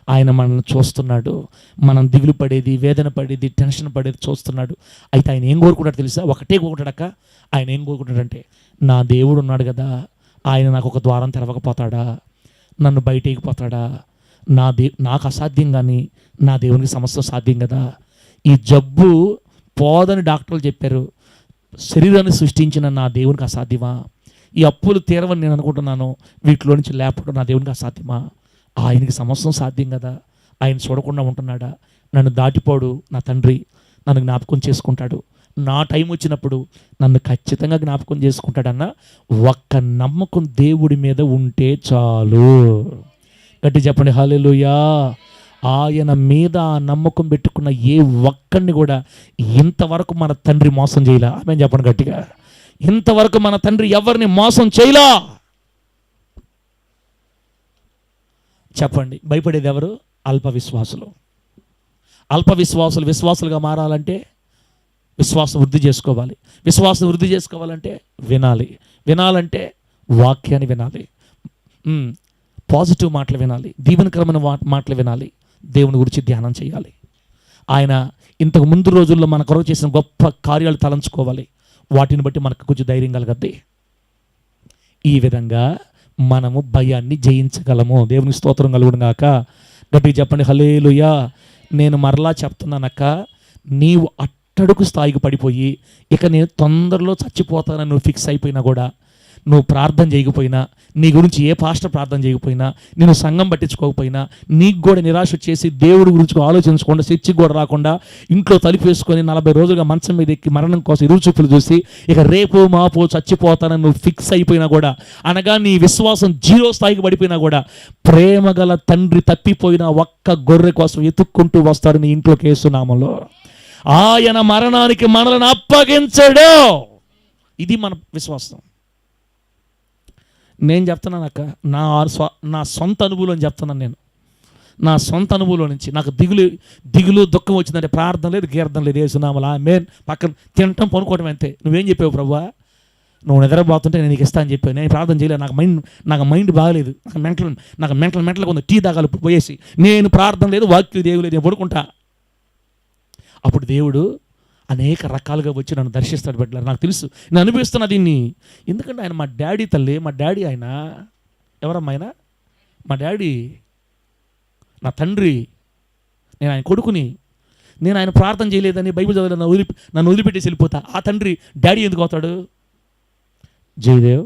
ఆయన మనల్ని చూస్తున్నాడు. మనం దిగులు పడేది, వేదన పడేది, టెన్షన్ పడేది చూస్తున్నాడు. అయితే ఆయన ఏం కోరుకుంటాడు తెలుసా? ఒకటే కోరుకుంటాడక్క. ఆయన ఏం కోరుకుంటాడంటే, నా దేవుడు ఉన్నాడు కదా, ఆయన నాకు ఒక ద్వారం తెరవకపోతాడా, నన్ను బయటకి పోతాడా? నాకు అసాధ్యం కానీ నా దేవునికి సమస్య సాధ్యం కదా. ఈ జబ్బు పోదని డాక్టర్లు చెప్పారు, శరీరాన్ని సృష్టించిన నా దేవునికి అసాధ్యమా? ఈ అప్పులు తీరవని నేను అనుకుంటున్నాను, వీటిలో నుంచి లేపడం నా దేవునికి అసాధ్యమా? ఆయనకి సమస్తం సాధ్యం కదా. ఆయన చూడకుండా ఉంటున్నాడా? నన్ను దాటిపోడు నా తండ్రి, నన్ను జ్ఞాపకం చేసుకుంటాడు. నా టైం వచ్చినప్పుడు నన్ను ఖచ్చితంగా జ్ఞాపకం చేసుకుంటాడన్న ఒక్క నమ్మకం దేవుడి మీద ఉంటే చాలు. గట్టి చెప్పండి హల్లెలూయా. ఆయన మీద నమ్మకం పెట్టుకున్న ఏ ఒక్కడిని కూడా ఇంతవరకు మన తండ్రి మోసం చేయలా. ఆమె చెప్పండి గట్టిగా, ఇంతవరకు మన తండ్రి ఎవరిని మోసం చేయలా. చెప్పండి, భయపడేది ఎవరు? అల్ప విశ్వాసులు. అల్ప విశ్వాసులు విశ్వాసులుగా మారాలంటే విశ్వాసం వృద్ధి చేసుకోవాలి. విశ్వాసం వృద్ధి చేసుకోవాలంటే వినాలి. వినాలంటే వాక్యాన్ని వినాలి, పాజిటివ్ మాటలు వినాలి, దీవెనకరమైన మాటలు వినాలి, దేవుని గురించి ధ్యానం చేయాలి. ఆయన ఇంతకు ముందు రోజుల్లో మన కొరకు చేసిన గొప్ప కార్యాలు తలంచుకోవాలి. వాటిని బట్టి మనకు కొంచెం ధైర్యం కలగద్ది. ఈ విధంగా మనము భయాన్ని జయించగలము. దేవునికి స్తోత్రం కలుగును గాక. గట్టిగా చెప్పండి హల్లెలూయా. నేను మరలా చెప్తున్నానక్క, నీవు అట్టడుగు స్థాయికి పడిపోయి ఇక నేను తొందరలో చచ్చిపోతానని నువ్వు ఫిక్స్ అయిపోయినా కూడా, నువ్వు ప్రార్థన చేయకపోయినా, నీ గురించి ఏ పాస్టర్ ప్రార్థన చేయకపోయినా, నేను సంఘం పట్టించుకోకపోయినా, నీకు కూడా నిరాశ వచ్చేసి దేవుడి గురించి ఆలోచించకుండా, చర్చికి కూడా రాకుండా, ఇంట్లో తలుపేసుకొని 40 రోజులుగా మంచం మీద ఎక్కి మరణం కోసం ఎదురు చూపులు చూసి ఇక రేపు మాపో చచ్చిపోతానని నువ్వు ఫిక్స్ అయిపోయినా కూడా, అనగా నీ విశ్వాసం 0 స్థాయికి పడిపోయినా కూడా, ప్రేమగల తండ్రి తప్పిపోయిన ఒక్క గొర్రె కోసం ఎత్తుక్కుంటూ వస్తాడు నీ ఇంట్లోకి యేసునామములో. ఆయన మరణానికి మనలను అప్పగించడు. ఇది మన విశ్వాసం. నేను చెప్తున్నాను అక్క, నా సొంత అనుభవం చెప్తున్నాను. నేను నా సొంత అనుభవం నుంచి నాకు దిగులు దుఃఖం వచ్చిందంటే ప్రార్థన లేదు, గీర్థం లేదు. యేసునామములో ఆమేన్. పక్కన తినటం పనుకోవడం అంతే. నువ్వేం చెప్పావు ప్రభువా? నువ్వు నిద్రపోతుంటే నేను నీకు ఇస్తాను చెప్పావు. నేను ప్రార్థన చేయలేదు, నాకు మైండ్ బాగలేదు, నాకు మెంటల్గా ఉంది, టీ తాగాలి పోయేసి. నేను ప్రార్థన లేదు, వాక్యం దేవుడు లేదు, నేను పడుకుంటా. అప్పుడు దేవుడు అనేక రకాలుగా వచ్చి నన్ను దర్శిస్తాడు. బిడ్డలారా, నాకు తెలుసు, నేను అనిపిస్తున్నా దీన్ని. ఎందుకంటే ఆయన మా డాడీ తల్లి, మా డాడీ. ఆయన ఎవరమ్మా? ఆయన మా డాడీ, నా తండ్రి. నేను ఆయన కొడుకుని. నేను ఆయన ప్రార్థన చేయలేదని బైబిల్ చదవలేదు, నన్ను వదిలిపెట్టేసి వెళ్ళిపోతా. ఆ తండ్రి డాడీ ఎందుకు అవుతాడు? జయదేవ్,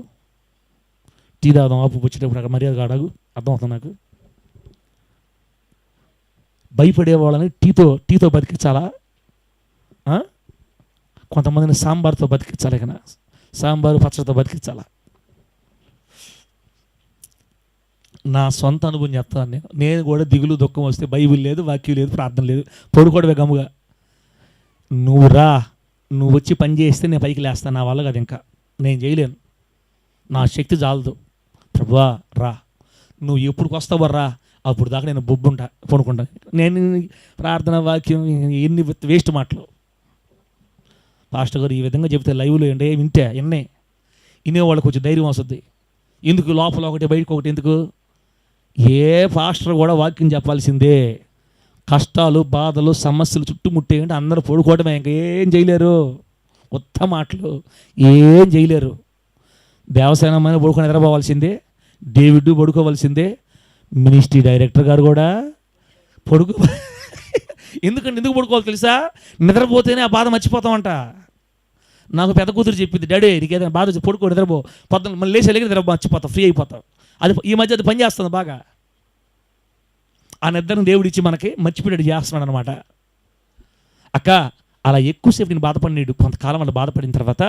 టీ తాగుదాం ఆపు వచ్చేటప్పుడు అక్కడ మర్యాద కాడగు. అర్థమవుతుంది నాకు. భయపడే వాళ్ళని టీతో బతికించాలా? కొంతమందిని సాంబార్తో బతికించాలి, ఇక సాంబారు పచ్చడితో బతికించాలా? నా సొంత అనుభవం చెప్తాను. నేను కూడా దిగులు దుఃఖం వస్తే బైబిల్ లేదు, వాక్యం లేదు, ప్రార్థన లేదు, పడుకోవడమే గమ్ముగా. నువ్వు వచ్చి పని చేస్తే నేను పైకి లేస్తాను. నా వల్ల కదా, ఇంకా నేను చేయలేను, నా శక్తి చాలదు. ప్రభువా రా, నువ్వు ఎప్పుడు వస్తావో రా, అప్పుడు దాకా నేను బొబ్బుంటా, పడుకుంటా. నేను ప్రార్థన వాక్యం ఎన్ని వేస్ట్ మాటలు. పాస్టర్ గారు ఈ విధంగా చెప్తే లైవ్లో వినేవాళ్ళకి కొంచెం ధైర్యం వస్తుంది. ఎందుకు లోపల ఒకటి బయటకు ఒకటి ఎందుకు? ఏ పాస్టర్ కూడా వాక్యం చెప్పాల్సిందే. కష్టాలు, బాధలు, సమస్యలు చుట్టుముట్టేయంటే అందరూ పడుకోవడమే, ఇంకేం చేయలేరు. కొత్త మాటలు ఏం చేయలేరు. దేవసేనమైన పడుకొని నిద్రపోవాల్సిందే, డేవిడ్ పడుకోవాల్సిందే, మినిస్ట్రీ డైరెక్టర్ గారు కూడా ఎందుకు పడుకోవాలి తెలుసా? నిద్రపోతేనే ఆ బాధ మర్చిపోతామంట. నాకు పెద్ద కూతురు చెప్పింది, డాడీ నీకు ఏదైనా బాధ వచ్చి పడుకో, నిద్రపో, పొద్దున్న మళ్ళీ లేచి వెళ్ళి నిద్ర మర్చిపోతావు, ఫ్రీ అయిపోతావు. అది ఈ మధ్య అది పని చేస్తుంది బాగా. ఆ నిద్రను దేవుడు ఇచ్చి మనకి మర్చిపోయాడు చేస్తున్నాడు అనమాట. అక్క అలా ఎక్కువసేపు నేను బాధపడినాడు. కొంతకాలం అలా బాధపడిన తర్వాత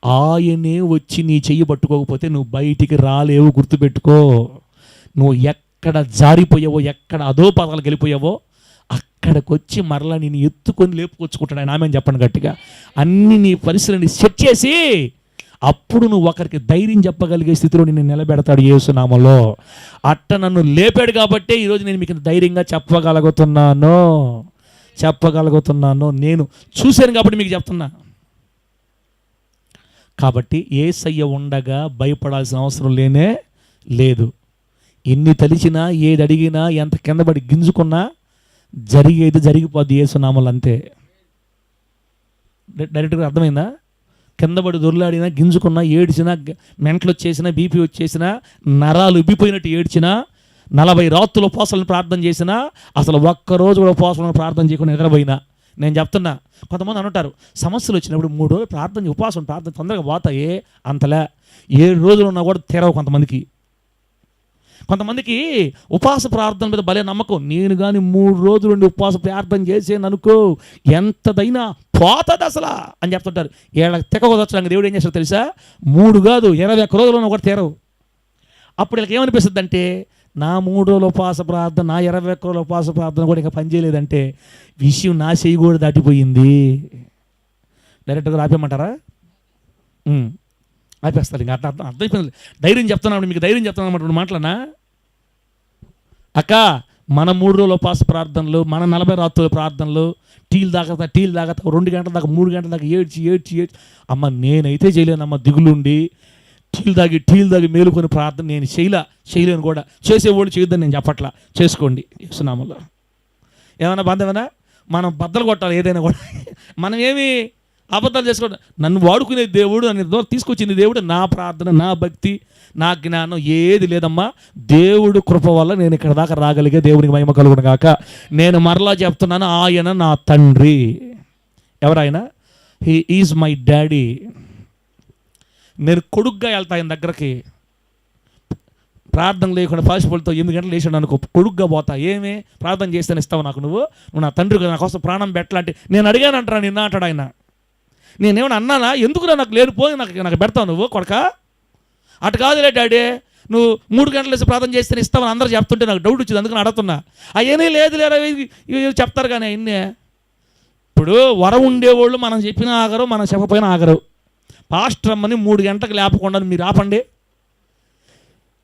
ఆయనే వచ్చి నీ చెయ్యి పట్టుకోకపోతే నువ్వు బయటికి రాలేవు. గుర్తుపెట్టుకో. నువ్వు ఎక్కడ జారిపోయావో, ఎక్కడ అదో పదాలకు వెళ్ళిపోయావో అక్కడికి వచ్చి మరలా నేను ఎత్తుకొని లేపుకొచ్చుకుంటాడు ఆయన. ఆమె చెప్పండి గట్టిగా. అన్ని నీ పరిస్థితులని సెట్ చేసి అప్పుడు నువ్వు ఒకరికి ధైర్యం చెప్పగలిగే స్థితిలో నిన్ను నిలబెడతాడు యేసు నామములో. అట్ట నన్ను లేపాడు కాబట్టే ఈరోజు నేను మీకు ధైర్యంగా చెప్పగలుగుతున్నాను. నేను చూశాను కాబట్టి మీకు చెప్తున్నా. కాబట్టి యేసయ్య ఉండగా భయపడాల్సిన అవసరం లేదు. ఎన్ని తలిచినా, ఏది అడిగినా, ఎంత కిందపడి గింజుకున్నా జరిగేది జరిగిపోద్ది యేసు నామములో అంతే. డైరెక్ట్గా అర్థమైందా? కిందపడి దొర్లాడినా, గింజుకున్నా, ఏడ్చినా, మెంటలు వచ్చేసినా, బీపీ వచ్చేసినా, నరాలు ఉబ్బిపోయినట్టు ఏడ్చినా, 40 రాత్రులు ఉపవాసాలను ప్రార్థన చేసినా, అసలు ఒక్కరోజు కూడా ఉపవాసాలను ప్రార్థన చేయకుండా నిద్రపోయినా, నేను చెప్తున్నా. కొంతమంది అంటారు సమస్యలు వచ్చినప్పుడు 3 రోజులు ప్రార్థన ఉపవాసం ప్రార్థన తొందరగా పోతాయే. అంతలే 7 రోజులు ఉన్నా కూడా తెరవు. కొంతమందికి ఉపవాస ప్రార్థన మీద భలే నమ్మకం. నేను కానీ 3 రోజులు నుండి ఉపవాస ప్రార్థన చేసాను అనుకో, ఎంతదైనా పోతుంది అసలు అని చెప్తుంటారు. వీళ్ళకి తెగకొదొచ్చడానికి దేవుడు ఏం చేస్తాడు తెలుసా? 3 కాదు 21 రోజులు ఉన్నా కూడా తెరవు. అప్పుడు వీళ్ళకి ఏమనిపిస్తుంది అంటే నా 3 రోజుల ఉపవాస ప్రార్థన, నా 21 రోజుల ఉపవాస ప్రార్థన కూడా ఇంకా పనిచేయలేదంటే విషయం నా చెయ్యి కూడా దాటిపోయింది. డైరెక్ట్గా ఆపేయమంటారా? ఆపేస్తారు. ఇంకా అర్థమైపోయింది. ధైర్యం చెప్తున్నాను, మీకు ధైర్యం చెప్తున్నాను అన్నమాట మాటలనా అక్క. మన 3 రోజుల ఉపవాస ప్రార్థనలు, మన 40 రాత్రుల ప్రార్థనలు, టీలు తాగతా 2 గంటల దాకా 3 గంటల దాకా ఏడ్చి అమ్మ నేనైతే చేయలేనమ్మ, దిగులుండి టీలు దాగి మేలుకొని ప్రార్థన నేను చేయలేను కూడా. చేసేవాళ్ళు చేయొద్దని నేను చెప్పట్లా, చేసుకోండి యేసునామములో. ఏమైనా బంధమేనా? మనం బద్దలు కొట్టాలి ఏదైనా కూడా. మనం ఏమి అబద్ధాలు చేసుకోండి. నన్ను వాడుకునే దేవుడు, నన్ను తీసుకొచ్చింది దేవుడు. నా ప్రార్థన, నా భక్తి, నా జ్ఞానం ఏది లేదమ్మా. దేవుడు కృప వల్ల నేను ఇక్కడ దాకా రాగలిగే. దేవునికి మహిమ కలుగును గాక. నేను మరలా చెప్తున్నాను, ఆయన నా తండ్రి. ఎవరాయన? He is my daddy. నేను కొడుగ్గా వెళ్తా ఆయన దగ్గరికి. ప్రార్థన లేకుండా పాసిబుల్తో 8 గంటలు లేచాడు అనుకో, కొడుగ్గా పోతా. ఏమి ప్రార్థన చేస్తాను ఇస్తావు నాకు? నువ్వు నా తండ్రి కదా, నా కోసం ప్రాణం పెట్టాలంటే నేను అడిగాను అంటారా నిన్న అంటాడు ఆయన. నేనేమన్నా అన్నానా? ఎందుకురా నాకు లేనిపోయి నాకు పెడతావు నువ్వు కొడక? అటు కాదులే డాడీ, నువ్వు 3 గంటలు వేసి ప్రార్థన చేస్తే ఇస్తామని అందరూ చెప్తుంటే నాకు డౌట్ వచ్చింది, అందుకని అడుగుతున్నా. అయ్యనే లేదు లేరా చెప్తారు కానీ అన్నీ. ఇప్పుడు వరం ఉండేవాళ్ళు మనం చెప్పినా ఆగరు, మనం చెప్పపోయినా ఆగరు. పాస్టర్ అమ్మని 3 గంటలకు లేపకుండా మీరు ఆపండి.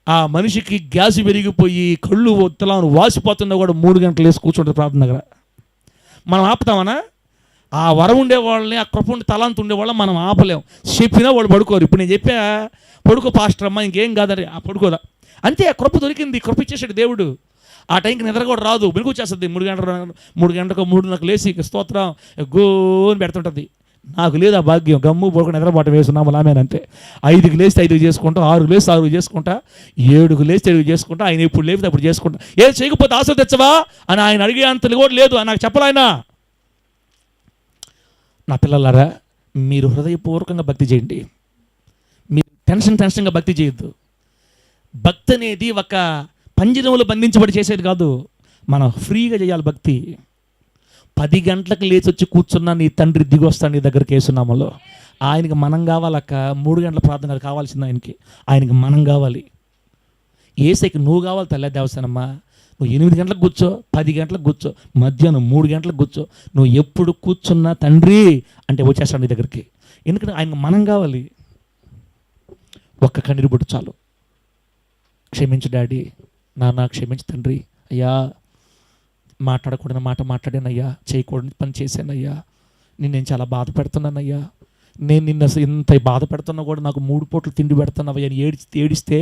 ఆ మనిషికి గ్యాస్ పెరిగిపోయి కళ్ళు ఒత్తలాను వాసిపోతున్నా కూడా 3 గంటలు వేసి కూర్చుంటారు ప్రార్థన దగ్గర. మనం ఆపుతామనా? ఆ వరం ఉండేవాళ్ళని, ఆ కృప ఉండి తలాంత ఉండేవాళ్ళని మనం ఆపలేం. చెప్పినా వాళ్ళు పడుకోరు. ఇప్పుడు నేను చెప్పా పడుకో పాస్టర్ అమ్మ, ఇంకేం కాదని ఆ పడుకోదా. అంతే, కృప దొరికింది, కృప ఇచ్చేసాడు దేవుడు. ఆ టైంకి నిద్ర కూడా రాదు, వెనుక వచ్చేస్తుంది. 3 గంటలకు 3 లేసి స్తోత్రం గోని పెడుతుంటుంది. నాకు లేదు ఆ భాగ్యం. గమ్ము పడుకుని నిద్రపాటు వేస్తున్నాము లామేనంతే. 5కి లేస్తే 5కి చేసుకుంటా, 6కి లేస్తే 6కి చేసుకుంటా, 7కి లేస్తే 7కి చేసుకుంటా. ఆయన ఎప్పుడు లేపితే అప్పుడు చేసుకుంటా. ఏం చేయకపోతే ఆశ తెచ్చవా అని ఆయన అడిగే అంతలు కూడా లేదు అని నాకు చెప్పాలయన. నా పిల్లలారా, మీరు హృదయపూర్వకంగా భక్తి చేయండి. మీరు టెన్షన్గా భక్తి చేయొద్దు. భక్తి అనేది ఒక పంజరంలో బంధించబడి చేసేది కాదు. మనం ఫ్రీగా చేయాలి భక్తి. 10 గంటలకు లేచి వచ్చి కూర్చున్నా నీ తండ్రి దిగి వస్తాడు నీ దగ్గరికి యేసునామములో. ఆయనకి మనం కావాలక్క. 3 గంటల ప్రార్థన కావాల్సింది ఆయనకి మనం కావాలి. ఏసైకి నువ్వు కావాలి తల్లి దేవస్థానమ్మా. నువ్వు 8 గంటలకు కూర్చో, 10 గంటలకు కూర్చో, మధ్యాహ్నం 3 గంటలకు కూర్చో, నువ్వు ఎప్పుడు కూర్చున్నా తండ్రి అంటే వచ్చేస్తాడు నీ దగ్గరికి. ఎందుకంటే ఆయనకు మనం కావాలి. ఒక్క కన్నీరు బొట్టు చాలు. క్షమించు డాడీ, నాన్న క్షమించు తండ్రి, అయ్యా మాట్లాడకూడని మాట మాట్లాడానయ్యా, చేయకూడని పని చేశానయ్యా, నేను చాలా బాధ పెడుతున్నానయ్యా, నేను నిన్న ఇంత బాధ పెడుతున్నా కూడా నాకు 3 పూటలు తిండి పెడుతున్నావయ్యా అని ఏడిస్తే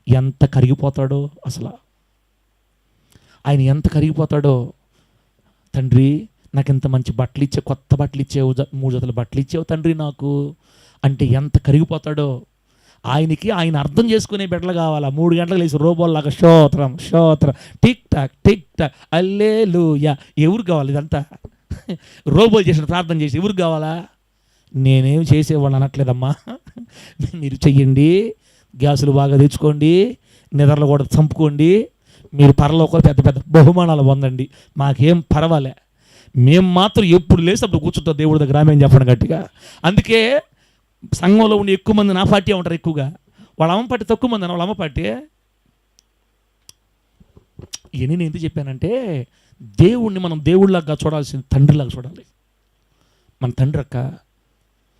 ఎంత కరిగిపోతాడో అసలు. ఆయన ఎంత కరిగిపోతాడో. తండ్రి నాకు ఎంత మంచి బట్టలు ఇచ్చావు, కొత్త బట్టలు ఇచ్చావు, 3 జతల బట్టలు ఇచ్చావు తండ్రి నాకు అంటే ఎంత కరిగిపోతాడో. ఆయనకి ఆయన అర్థం చేసుకునే బిడ్డలు కావాలా. 3 గంటలకు లేచి రోబోల్లాగా స్తోత్రం టిక్ టాక్ హల్లెలూయా. ఎవరు కావాలి ఇదంతా? రోబోలు చేసిన ప్రార్థన చేసి ఎవరికి కావాలా? నేనేం చేసేవాళ్ళు అనట్లేదమ్మా. మీరు చెయ్యండి, గ్యాసులు బాగా తెచ్చుకోండి, నిద్రలు కూడా చంపుకోండి, మీరు పరలోకంలో పెద్ద పెద్ద బహుమానాలు పొందండి, మాకేం పర్వాలే. మేము మాత్రం ఎప్పుడు లేసి అప్పుడు కూర్చుంటాం దేవుడి దగ్గర. ఆమె చెప్పండి గట్టిగా. అందుకే సంఘంలో ఉండి ఎక్కువ మంది నా పార్టీ ఉంటారు ఎక్కువగా. వాళ్ళ అమ్మ పార్టీ తక్కువ మంది వాళ్ళ అమ్మ పార్టీ. ఇవన్నీ నేను ఎందుకు చెప్పానంటే, దేవుణ్ణి మనం దేవుళ్ళలాగా చూడాల్సింది తండ్రిలాగా చూడాలి. మన తండ్రి అక్క.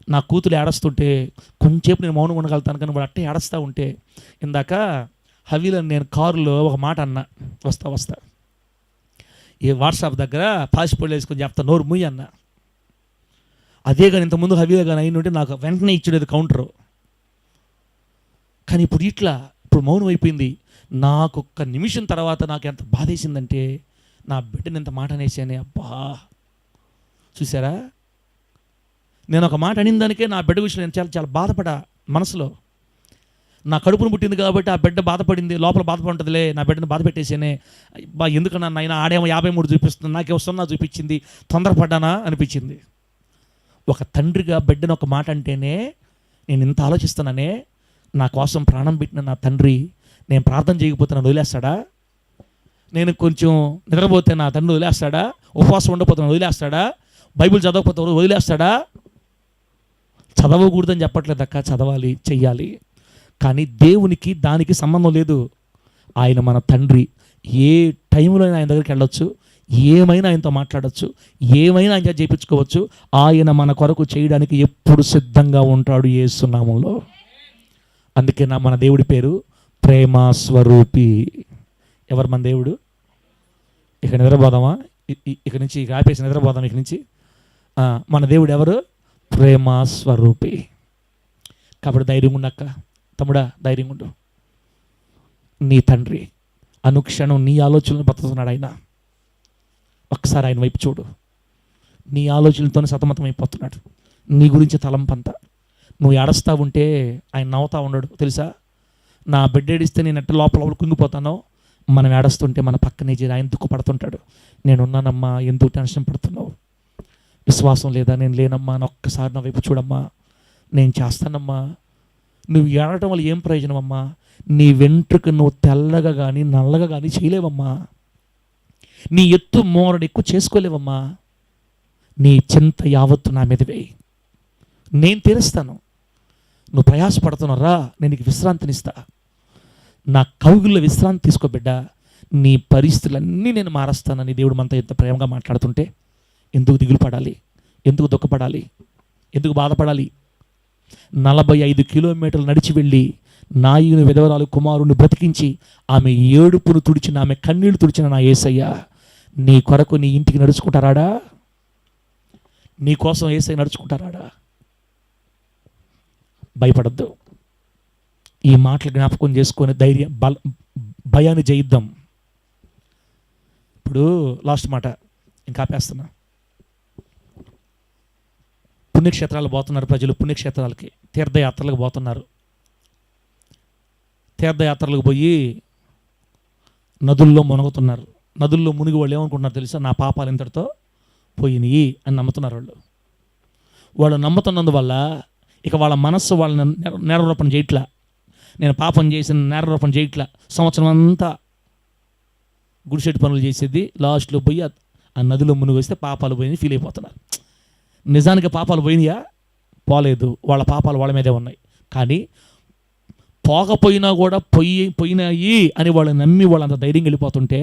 నా కూతురు ఏడుస్తుంటే కొంచెంసేపు నేను మౌనంగా ఉండగలుగుతాను, కానీ వాడు అట్టే ఏడుస్తూ ఉంటే, ఇందాక హవీలో నేను కారులో ఒక మాట అన్నా, వస్తా ఈ వాట్సాప్ దగ్గర పాసిపోర్ట్ వేసుకొని చెప్తా నోరు ముయ్యి అన్నా. అదే కానీ ఇంతకుముందు హవీలో కానీ అయిన ఉంటే నాకు వెంటనే ఇచ్చేది కౌంటరు. కానీ ఇప్పుడు మౌనం అయిపోయింది. నాకు 1 నిమిషం తర్వాత నాకు ఎంత బాధేసిందంటే, నా బిడ్డని ఎంత మాట అనేసానే. అబ్బా చూసారా, నేను ఒక మాట అనిన దానికే నా బిడ్డ విషయం నేను చాలా చాలా బాధపడా మనసులో. నా కడుపును పుట్టింది కాబట్టి ఆ బిడ్డ బాధపడింది, లోపల బాధపడుతుందిలే, నా బిడ్డను బాధ పెట్టేసానే. ఎందుకన్నా నాయన ఆడేమో 53 చూపిస్తుంది, నాకే 0 చూపించింది, తొందరపడ్డానా అనిపించింది. ఒక తండ్రిగా బిడ్డను ఒక మాట అంటేనే నేను ఇంత ఆలోచిస్తున్నానే. నా కోసం ప్రాణం పెట్టిన నా తండ్రి నేను ప్రార్థన చేయకపోతే నన్ను వదిలేస్తాడా? నేను కొంచెం నిద్రపోతే నా తండ్రి వదిలేస్తాడా? ఉపవాసం ఉండకపోతే నన్ను వదిలేస్తాడా? బైబిల్ చదవకపోతే వదిలేస్తాడా? చదవకూడదని చెప్పట్లేదు అక్క, చదవాలి, చెయ్యాలి. కానీ దేవునికి దానికి సంబంధం లేదు. ఆయన మన తండ్రి. ఏ టైంలో ఆయన దగ్గరికి వెళ్ళొచ్చు, ఏమైనా ఆయనతో మాట్లాడచ్చు, ఏమైనా ఆయన చేయించుకోవచ్చు. ఆయన మన కొరకు చేయడానికి ఎప్పుడు సిద్ధంగా ఉంటాడు యేసు నామములో. అందుకే మన దేవుడి పేరు ప్రేమ స్వరూపి. ఎవరు మన దేవుడు? ఇక నిద్రపోదామా? ఇక నుంచి ఇక ఆపేసి నిద్రపోదాం. ఇక నుంచి మన దేవుడు ఎవరు? ప్రేమ స్వరూపి. కాబట్టి ధైర్యం ఉండక్క తమ్ముడా, ధైర్యం ఉండు. నీ తండ్రి అనుక్షణం నీ ఆలోచనలు బతుకుతున్నాడు ఆయన. ఒక్కసారి ఆయన వైపు చూడు. నీ ఆలోచనలతోనే సతమతమైపోతున్నాడు. నీ గురించి తలంపంతా. నువ్వు ఏడస్తా ఉంటే ఆయన నవ్వుతా ఉండడు తెలుసా. నా బిడ్డ ఏడిస్తే నేను ఎట్ట లోపల కుంగిపోతానో, మనం ఏడుస్తుంటే మన పక్కనే చేరి ఆయన దుఃఖపడుతుంటాడు. నేనున్నానమ్మా, ఎందుకు టెన్షన్ పడుతున్నావు? విశ్వాసం లేదా? నేను లేనమ్మా, అని ఒక్కసారి నా వైపు చూడమ్మా, నేను చేస్తానమ్మా. నువ్వు ఏడటం వల్ల ఏం ప్రయోజనం అమ్మా? నీ వెంట్రుక నువ్వు తెల్లగా కానీ నల్లగా కానీ చేయలేవమ్మా. నీ ఎత్తు మోరడు ఎక్కువ చేసుకోలేవమ్మా. నీ చింత యావత్తు నా మీద వేయి, నేను తీరుస్తాను. నువ్వు ప్రయాసపడుతున్నారా, నేను నీకు విశ్రాంతినిస్తా. నా కౌగిల్లో విశ్రాంతి తీసుకో బిడ్డ. నీ పరిస్థితులన్నీ నేను మారుస్తానని దేవుడు మనతో ఎంత ప్రేమగా మాట్లాడుతుంటే ఎందుకు దిగులు పడాలి? ఎందుకు దుఃఖపడాలి? ఎందుకు బాధపడాలి? 45 కిలోమీటర్లు నడిచి వెళ్ళి నాయుని విధవరాలు కుమారుని బ్రతికించి ఆమె ఏడుపును తుడిచిన, ఆమె కన్నీళ్లు తుడిచిన నా యేసయ్య నీ కొరకు నీ ఇంటికి నడుచుకుంటారాడా? నీ కోసం యేసయ్య నడుచుకుంటారాడా? భయపడద్దు. ఈ మాటలు జ్ఞాపకం చేసుకొని భయాన్ని జయిద్దాం. ఇప్పుడు లాస్ట్ మాట ఇంకా ఆపేస్తున్నా. పుణ్యక్షేత్రాలు పోతున్నారు ప్రజలు. పుణ్యక్షేత్రాలకి తీర్థయాత్రలకు పోతున్నారు. తీర్థయాత్రలకు పోయి నదుల్లో మునుగుతున్నారు. నదుల్లో మునిగి వాళ్ళు ఏమనుకుంటున్నారు తెలుసా? నా పాపాలు ఇంతటితో పోయినాయి అని నమ్ముతున్నారు వాళ్ళు నమ్ముతున్నందువల్ల ఇక వాళ్ళ మనస్సు వాళ్ళని నేరారోపణ చేయట్లా. నేను పాపం చేసిన నేరారోపణ చేయట్లా. సంవత్సరం అంతా గుడిసెట్టు పనులు చేసేది, లాస్ట్లో పోయి ఆ నదిలో మునిగి వస్తే పాపాలు పోయినాయి ఫీల్ అయిపోతున్నారు. నిజానికి పాపాలు పోయినాయా? పోలేదు. వాళ్ళ పాపాలు వాళ్ళ మీదే ఉన్నాయి. కానీ పోకపోయినా కూడా పోయినాయి అని వాళ్ళు నమ్మి వాళ్ళంత ధైర్యం వెళ్ళిపోతుంటే,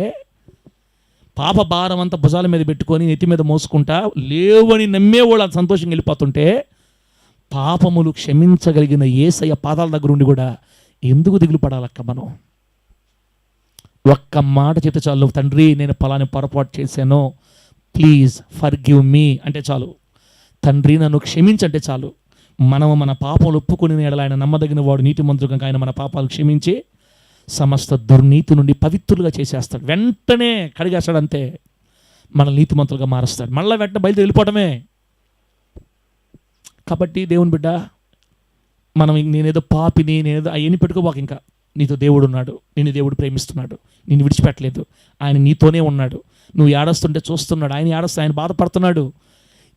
పాప భారం అంతా భుజాల మీద పెట్టుకొని నెత్తి మీద మోసుకుంటా లేవని నమ్మే వాళ్ళు అంత సంతోషంగా వెళ్ళిపోతుంటే, పాపములు క్షమించగలిగిన యేసయ్య పాదాల దగ్గర ఉండి కూడా ఎందుకు దిగులు పడాలక్క మనం? ఒక్క మాట చెప్తే చాలు, తండ్రి నేను పలాని పొరపాటు చేశాను, ప్లీజ్ ఫర్గివ్ మీ అంటే చాలు. తండ్రి నన్ను క్షమించంటే చాలు. మనము మన పాపాలు ఒప్పుకుని ఎడల ఆయన నమ్మదగిన వాడు, నీతిమంతుడు కనుక ఆయన మన పాపాలు క్షమించి సమస్త దుర్నీతి నుండి పవిత్రులుగా చేసేస్తాడు. వెంటనే కడిగేస్తాడు, అంతే. మన నీతిమంతులుగా మారుస్తాడు. మళ్ళీ వెంటనే బయలుదేరి వెళ్ళిపోవటమే. కాబట్టి దేవుని బిడ్డ, మనం నేనేదో పాపిని, నేనేదో అవన్నీ పెట్టుకోబాక. ఇంకా నీతో దేవుడు ఉన్నాడు, నిన్ను దేవుడు ప్రేమిస్తున్నాడు, నిన్ను విడిచిపెట్టలేదు. ఆయన నీతోనే ఉన్నాడు. నువ్వు ఏడుస్తుంటే చూస్తున్నాడు. ఆయన ఏడుస్తూ ఆయన బాధపడుతున్నాడు.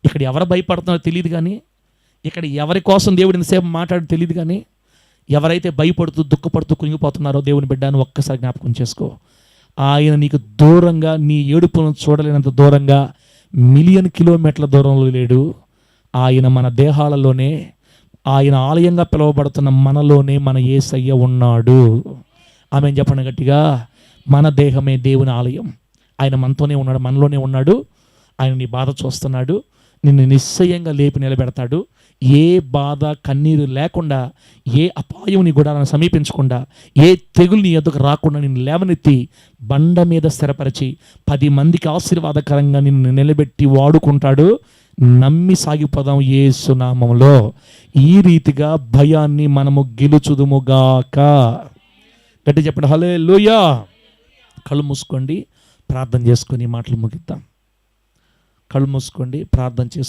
ఇక్కడ ఎవరు భయపడుతున్నారో తెలియదు, కానీ ఇక్కడ ఎవరి కోసం దేవుడు ఇంతసేపు మాట్లాడి తెలియదు. కానీ ఎవరైతే భయపడుతూ దుఃఖపడుతూ కుంగిపోతున్నారో దేవుని బిడ్డను ఒక్కసారి జ్ఞాపకం చేసుకో. ఆయన నీకు దూరంగా, నీ ఏడుపును చూడలేనంత దూరంగా, మిలియన్ కిలోమీటర్ల దూరంలో లేడు. ఆయన మన దేహాలలోనే, ఆయన ఆలయంగా పిలువబడుతున్న మనలోనే మన యేసయ్య ఉన్నాడు. ఆమె చెప్పండి గట్టిగా. మన దేహమే దేవుని ఆలయం. ఆయన మనతోనే ఉన్నాడు, మనలోనే ఉన్నాడు. ఆయన నీ బాధ చూస్తున్నాడు. నిన్ను నిశ్చయంగా లేపి నిలబెడతాడు. ఏ బాధ కన్నీరు లేకుండా, ఏ అపాయం నీ గుడాలను సమీపించకుండా, ఏ తెగులు నీ ఎదుగు రాకుండా నిన్ను లేవనెత్తి బండ మీద స్థిరపరిచి 10 మందికి ఆశీర్వాదకరంగా నిన్ను నిలబెట్టి వాడుకుంటాడు. నమ్మి సాగిపోదాం యేసు నామములో. ఈ రీతిగా భయాన్ని మనము గెలుచుదుముగాక. గట్టి చెప్పండి హల్లెలూయా. కళ్ళు మూసుకోండి, ప్రార్థన చేసుకొని మాటలు ముగిద్దాం. కళ్ళు మూసుకోండి, ప్రార్థన చేసుకొని